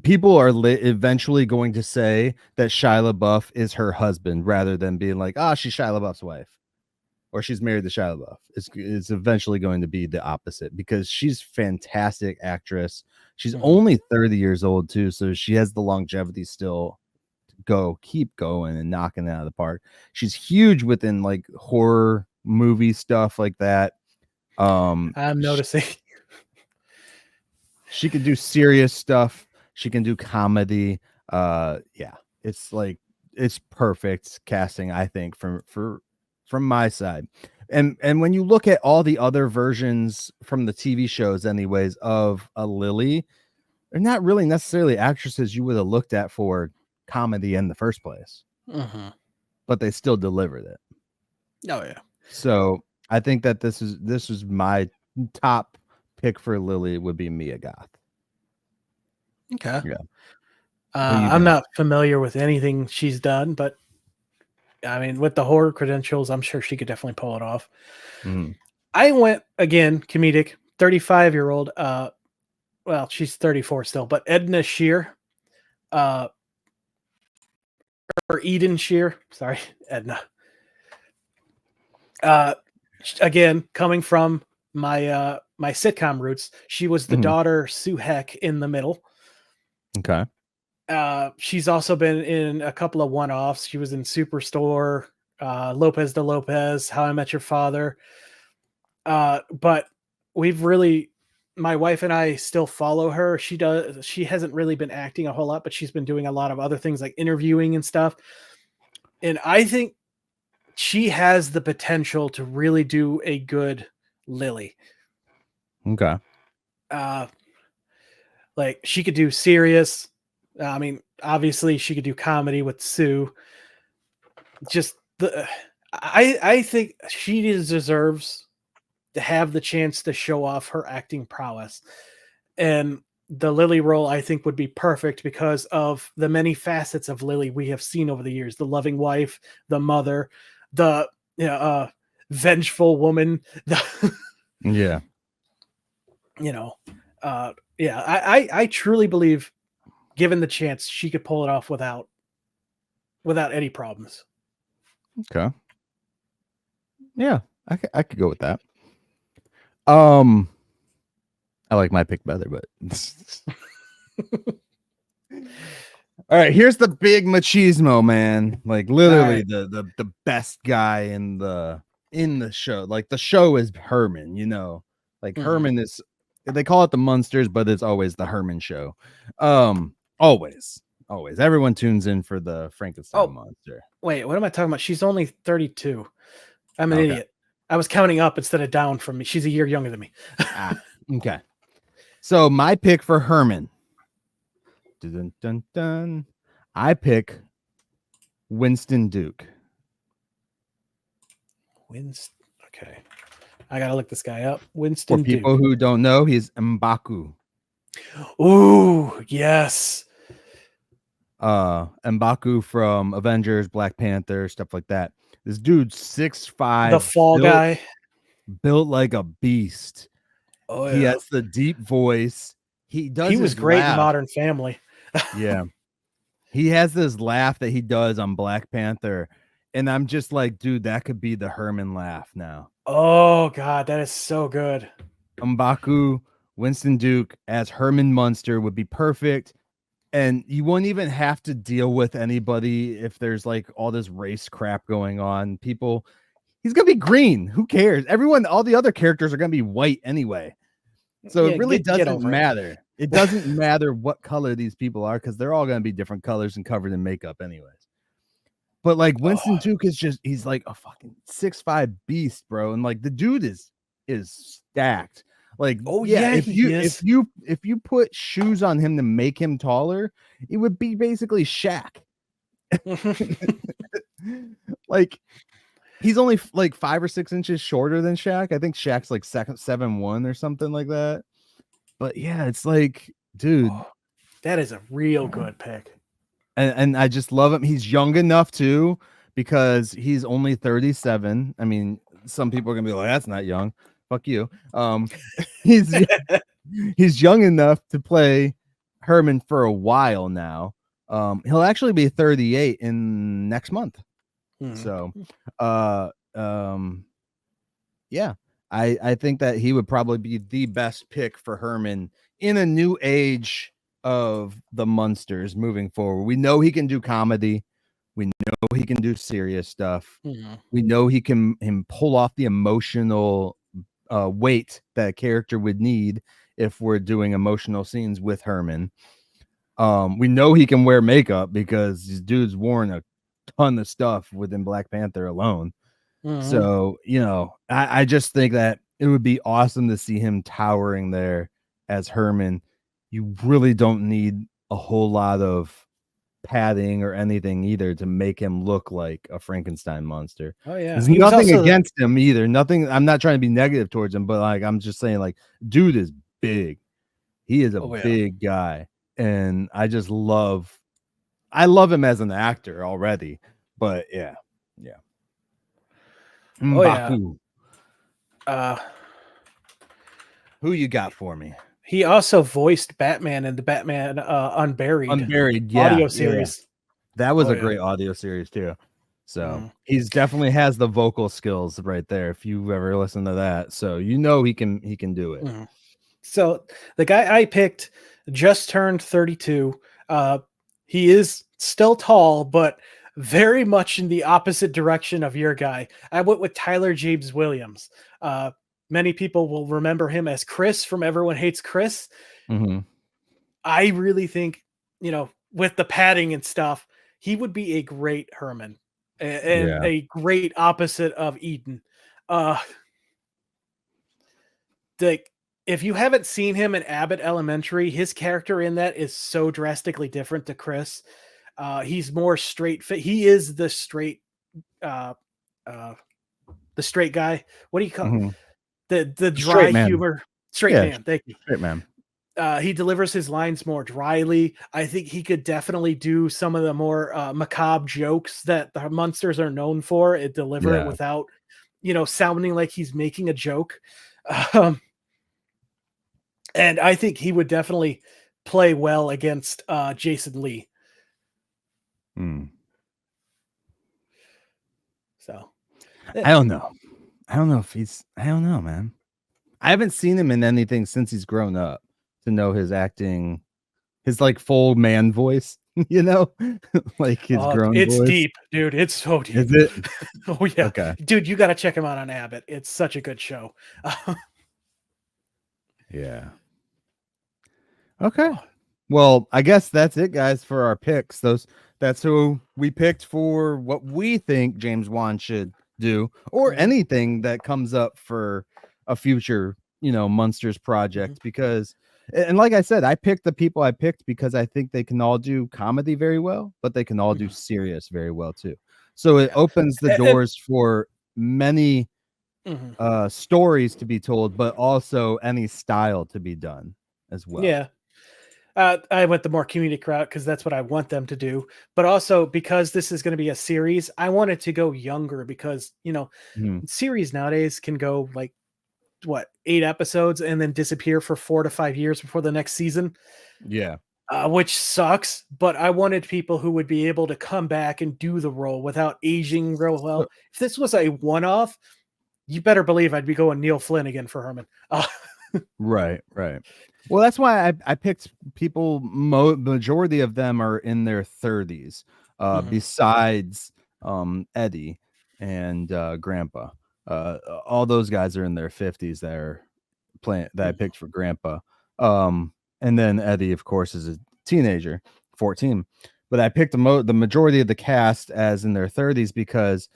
people are eventually going to say that Shia LaBeouf is her husband rather than being like, she's Shia LaBeouf's wife or she's married to Shia LaBeouf. It's eventually going to be the opposite because she's fantastic actress. She's only 30 years old too, so she has the longevity still to keep going and knocking it out of the park. She's huge within like horror movie stuff like that. I'm noticing. She can do serious stuff. She can do comedy. Yeah, it's perfect casting, I think, from my side. And when you look at all the other versions from the TV shows, anyways, of a Lily, they're not really necessarily actresses you would have looked at for comedy in the first place, but they still delivered it. Oh yeah. So I think that this is my top pick for Lily would be Mia Goth. Okay. Yeah. I'm not familiar with anything she's done, but I mean, with the horror credentials, I'm sure she could definitely pull it off. I went again, comedic, 35-year-old. Well, she's 34 still, but Edna Shear, or Eden Shear. Sorry, Edna. Again, coming from my my sitcom roots, she was the daughter Sue Heck in The Middle. Okay. She's also been in a couple of one-offs. She was in Superstore, Lopez de Lopez, How I Met Your Father. But my wife and I still follow her. She hasn't really been acting a whole lot, but she's been doing a lot of other things like interviewing and stuff. And I think she has the potential to really do a good Lily. Okay. Like she could do serious. I mean, obviously she could do comedy with Sue. Just I think she deserves to have the chance to show off her acting prowess. And the Lily role, I think, would be perfect because of the many facets of Lily we have seen over the years: the loving wife, the mother, the vengeful woman. Yeah. I truly believe, given the chance, she could pull it off without any problems. Okay. Yeah, I could go with that. I like my pick better, but all right, here's the big machismo, man. Like literally the best guy in the show. Like the show is Herman, Like Herman is, they call it the Munsters, but it's always the Herman show. Always everyone tunes in for the Frankenstein monster. Wait, what am I talking about? She's only 32. I'm an idiot. I was counting up instead of down from me. She's a year younger than me. Okay. So my pick for Herman. Dun, dun, dun. I pick Winston Duke. Okay. I gotta look this guy up. Winston For people Duke. who don't know, he's M'Baku. Ooh, yes. M'Baku from Avengers, Black Panther, stuff like that. This dude's 6'5", the fall guy, built like a beast. Oh, He yeah. has the deep voice. He was great in Modern Family. Yeah. He has this laugh that he does on Black Panther, and I'm just like, dude, that could be the Herman laugh now. Oh God, that is so good. M'Baku, Winston Duke as Herman Munster would be perfect. And you won't even have to deal with anybody if there's like all this race crap going on. People, he's gonna be green. Who cares? Everyone, all the other characters are gonna be white anyway. So Yeah, it really get doesn't over it. matter. It doesn't matter what color these people are because they're all gonna be different colors and covered in makeup anyways. But like Winston Oh, Duke is just he's like a fucking 6'5" beast, bro. And like the dude is stacked. Like, oh yeah, yeah, he is. if you put shoes on him to make him taller, it would be basically Shaq. Like he's only like 5 or 6 inches shorter than Shaq. I think Shaq's like 7'1" or something like that. But yeah, it's like, dude, Oh, that is a real good pick. and I just love him. He's young enough too, because he's only 37. I mean, some people are gonna be like, that's not young. Fuck you. He's he's young enough to play Herman for a while now. He'll actually be 38 in next month. So uh yeah, I think that he would probably be the best pick for Herman in a new age of the Munsters moving forward. We know he can do comedy. We know he can do serious stuff. We know he can pull off the emotional weight that a character would need if we're doing emotional scenes with Herman. We know he can wear makeup because this dude's worn a ton of stuff within Black Panther alone. So, you know, I just think that it would be awesome to see him towering there as Herman. You really don't need a whole lot of padding or anything either to make him look like a Frankenstein monster. Oh yeah, There's he was nothing also against him either. Nothing. I'm not trying to be negative towards him, but like I'm just saying, like, dude is big. He is a oh yeah. big guy, and I love him as an actor already. But yeah. Oh yeah. M'Baku. Who you got for me? He also voiced Batman in the Batman Unburied audio series. That was Oh, a yeah. great audio series too. So he's definitely has the vocal skills right there. If you've ever listened to that, so you know he can do it. So the guy I picked just turned 32. He is still tall, but very much in the opposite direction of your guy. I went with Tyler James Williams. Many people will remember him as Chris from Everyone Hates Chris. I really think, you know, with the padding and stuff, he would be a great Herman and a great opposite of Eden. Like, if you haven't seen him in Abbott Elementary, his character in that is so drastically different to Chris. He's more straight fit. He is the straight guy. What do you call the dry humor? Straight man. Thank you. Straight man. He delivers his lines more dryly. I think he could definitely do some of the more macabre jokes that the Munsters are known for. It deliver it without, you know, sounding like he's making a joke. And I think he would definitely play well against Jason Lee. So I don't know. I don't know, man. I haven't seen him in anything since he's grown up to know his acting, his like full man voice, you know, like his grown it's voice. Deep, dude. It's so deep. Is it? Oh yeah. Okay. Dude, you got to check him out on Abbott. It's such a good show. Yeah. Okay. Well, I guess that's it, guys, for our picks. That's who we picked for what we think James Wan should do, or anything that comes up for a future, you know, Munsters project. Because, and like I said, I picked the people I picked because I think they can all do comedy very well, but they can all do serious very well too. So it opens the doors for many stories to be told, but also any style to be done as well. Yeah. I went the more comedic route because that's what I want them to do. But also because this is going to be a series, I wanted to go younger because, you know, series nowadays can go like, what, 8 episodes and then disappear for 4 to 5 years before the next season. Yeah. which sucks. But I wanted people who would be able to come back and do the role without aging real well. If this was a one-off, you better believe I'd be going Neil Flynn for Herman. Right. Well, that's why I picked people. Majority of them are in their 30s, besides Eddie and Grandpa. All those guys are in their 50s that are playing that I picked for Grandpa. And then Eddie, of course, is a teenager, 14. But I picked the majority of the cast as in their 30s because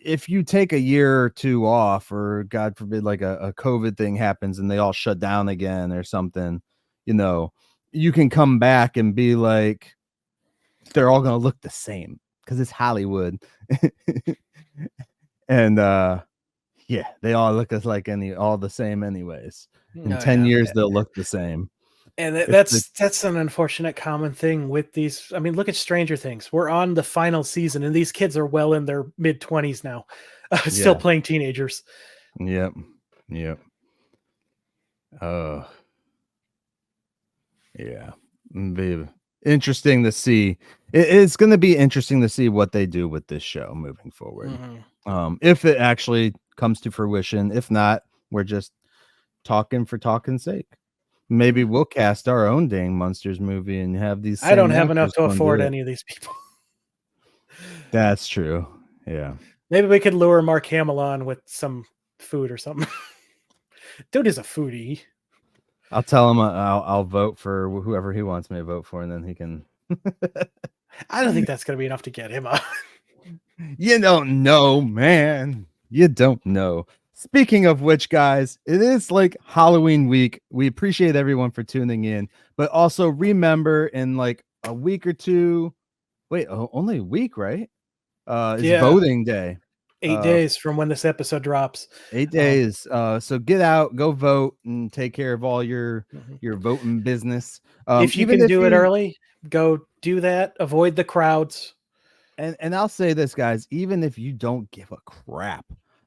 if you take a year or two off, or God forbid, like a COVID thing happens and they all shut down again or something, you can come back and be like, they're all going to look the same because it's Hollywood. And yeah, they all look as like all the same anyways. In 10 years, they'll look the same. And that's an unfortunate common thing with these. I mean, look at Stranger Things. We're on the final season, and these kids are well in their mid-20s now, still playing teenagers. Yep. Yeah. Be interesting to see. It's going to be interesting to see what they do with this show moving forward. If it actually comes to fruition. If not, we're just talking for talking's sake. Maybe we'll cast our own dang Munsters movie and have these. I don't have enough to afford any of these people. That's true. Yeah. Maybe we could lure Mark Hamill on with some food or something. Dude is a foodie. I'll tell him I'll vote for whoever he wants me to vote for, and then he can. I don't think that's going to be enough to get him on. You don't know, man. You don't know. Speaking of which, guys, it is like Halloween week. We appreciate everyone for tuning in, but also remember in like a week or two, only a week, right? It's voting day. 8 days from when this episode drops. 8 days. So get out, go vote, and take care of all your voting business. If you can do it early, go do that. Avoid the crowds. And I'll say this, guys, even if you don't give a crap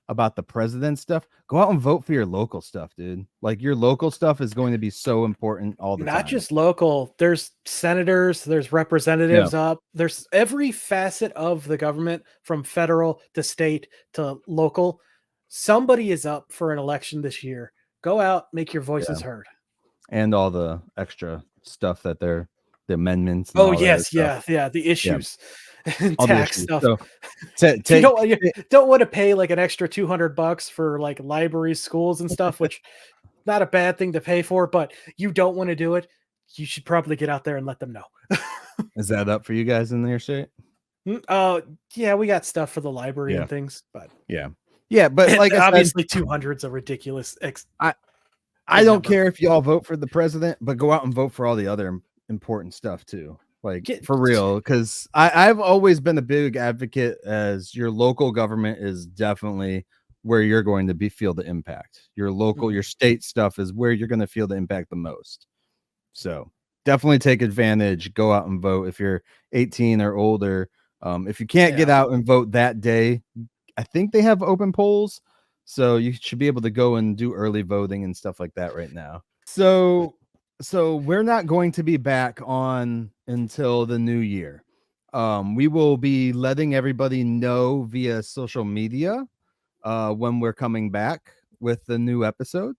about the president stuff, go out and vote for your local stuff, dude. Like your local stuff is going to be so important all the time. Not just local. There's senators, there's representatives up. There's every facet of the government from federal to state to local. Somebody is up for an election this year. Go out, make your voices heard. And all the extra stuff that the amendments. Oh, yes. The issues. And tax stuff. So, you don't want to pay like an extra $200 for like libraries, schools, and stuff, which not a bad thing to pay for, but you don't want to do it. You should probably get out there and let them know. Is that up for you guys in your state? Yeah, we got stuff for the library and things, but but like obviously 200's a ridiculous. I don't care if y'all vote for the president, but go out and vote for all the other important stuff too. Like for real, because I've always been a big advocate as your local government is definitely where you're going to feel the impact. Your local, your state stuff is where you're going to feel the impact the most. So definitely take advantage. Go out and vote if you're 18 or older. If you can't get out and vote that day, I think they have open polls, so you should be able to go and do early voting and stuff like that right now. So we're not going to be back on until the new year. We will be letting everybody know via social media when we're coming back with the new episode.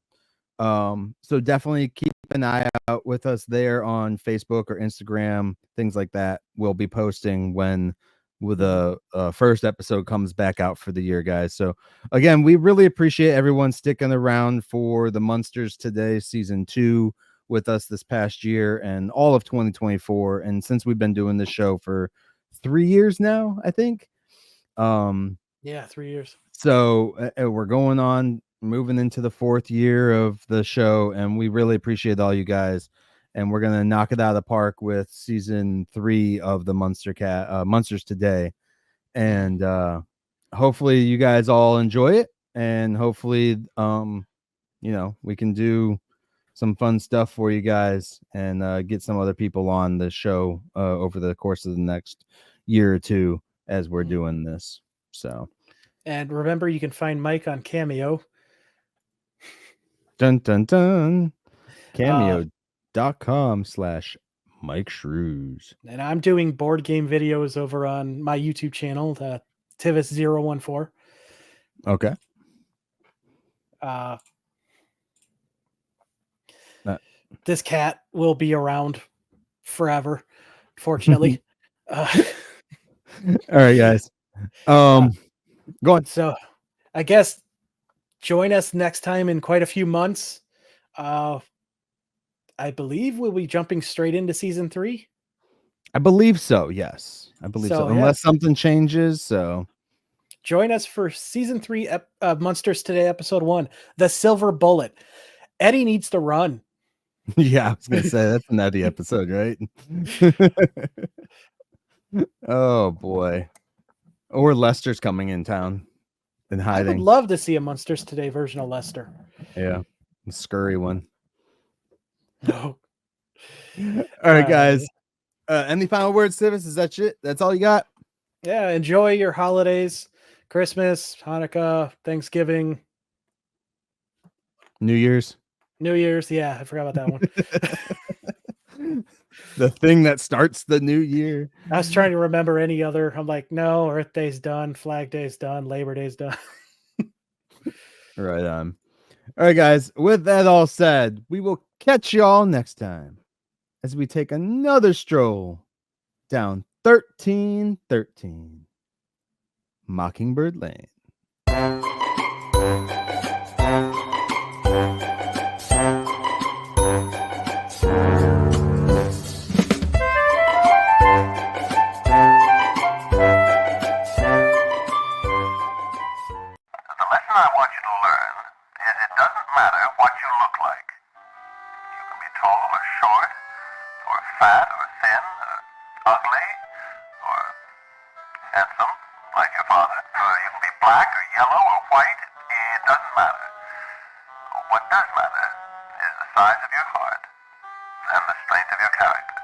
So definitely keep an eye out with us there on Facebook or Instagram, things like that. We'll be posting when the first episode comes back out for the year, guys. So again, we really appreciate everyone sticking around for the Munsters Today season 2 with us this past year and all of 2024. And since we've been doing this show for 3 years now, I think. 3 years. So we're moving into the 4th year of the show, and we really appreciate all you guys. And we're going to knock it out of the park with season 3 of the Munsters Today. And hopefully you guys all enjoy it. And hopefully, we can do some fun stuff for you guys and get some other people on the show over the course of the next year or two as we're doing this. So, and remember, you can find Myke on Cameo. Dun dun dun. Cameo. youtube.com/Myke Shrews. And I'm doing board game videos over on my YouTube channel, the Tivis014. Okay. This cat will be around forever, fortunately. All right, guys. Go on. So I guess join us next time in quite a few months. I believe we'll be jumping straight into season 3. I believe so. Yes, I believe so. Unless something changes. So join us for season 3 of Munsters Today, episode 1, The Silver Bullet. Eddie needs to run. Yeah, I was gonna say that's an Eddie episode, right? Oh boy. Or Lester's coming in town and hiding. I would love to see a Munsters Today version of Lester. Yeah, the scurry one. No. All right, guys. Any final words, Tivis? Is that it? That's all you got? Yeah, enjoy your holidays. Christmas, Hanukkah, Thanksgiving. New Year's. Yeah, I forgot about that one. The thing that starts the new year. I was trying to remember any other. I'm like, no, Earth Day's done, Flag Day's done, Labor Day's done. Right on. All right, guys. With that all said, we will catch y'all next time as we take another stroll down 1313 Mockingbird Lane. I want you to learn is it doesn't matter what you look like. You can be tall or short, or fat or thin, or ugly, or handsome, like your father. Or you can be black or yellow or white. It doesn't matter. What does matter is the size of your heart and the strength of your character.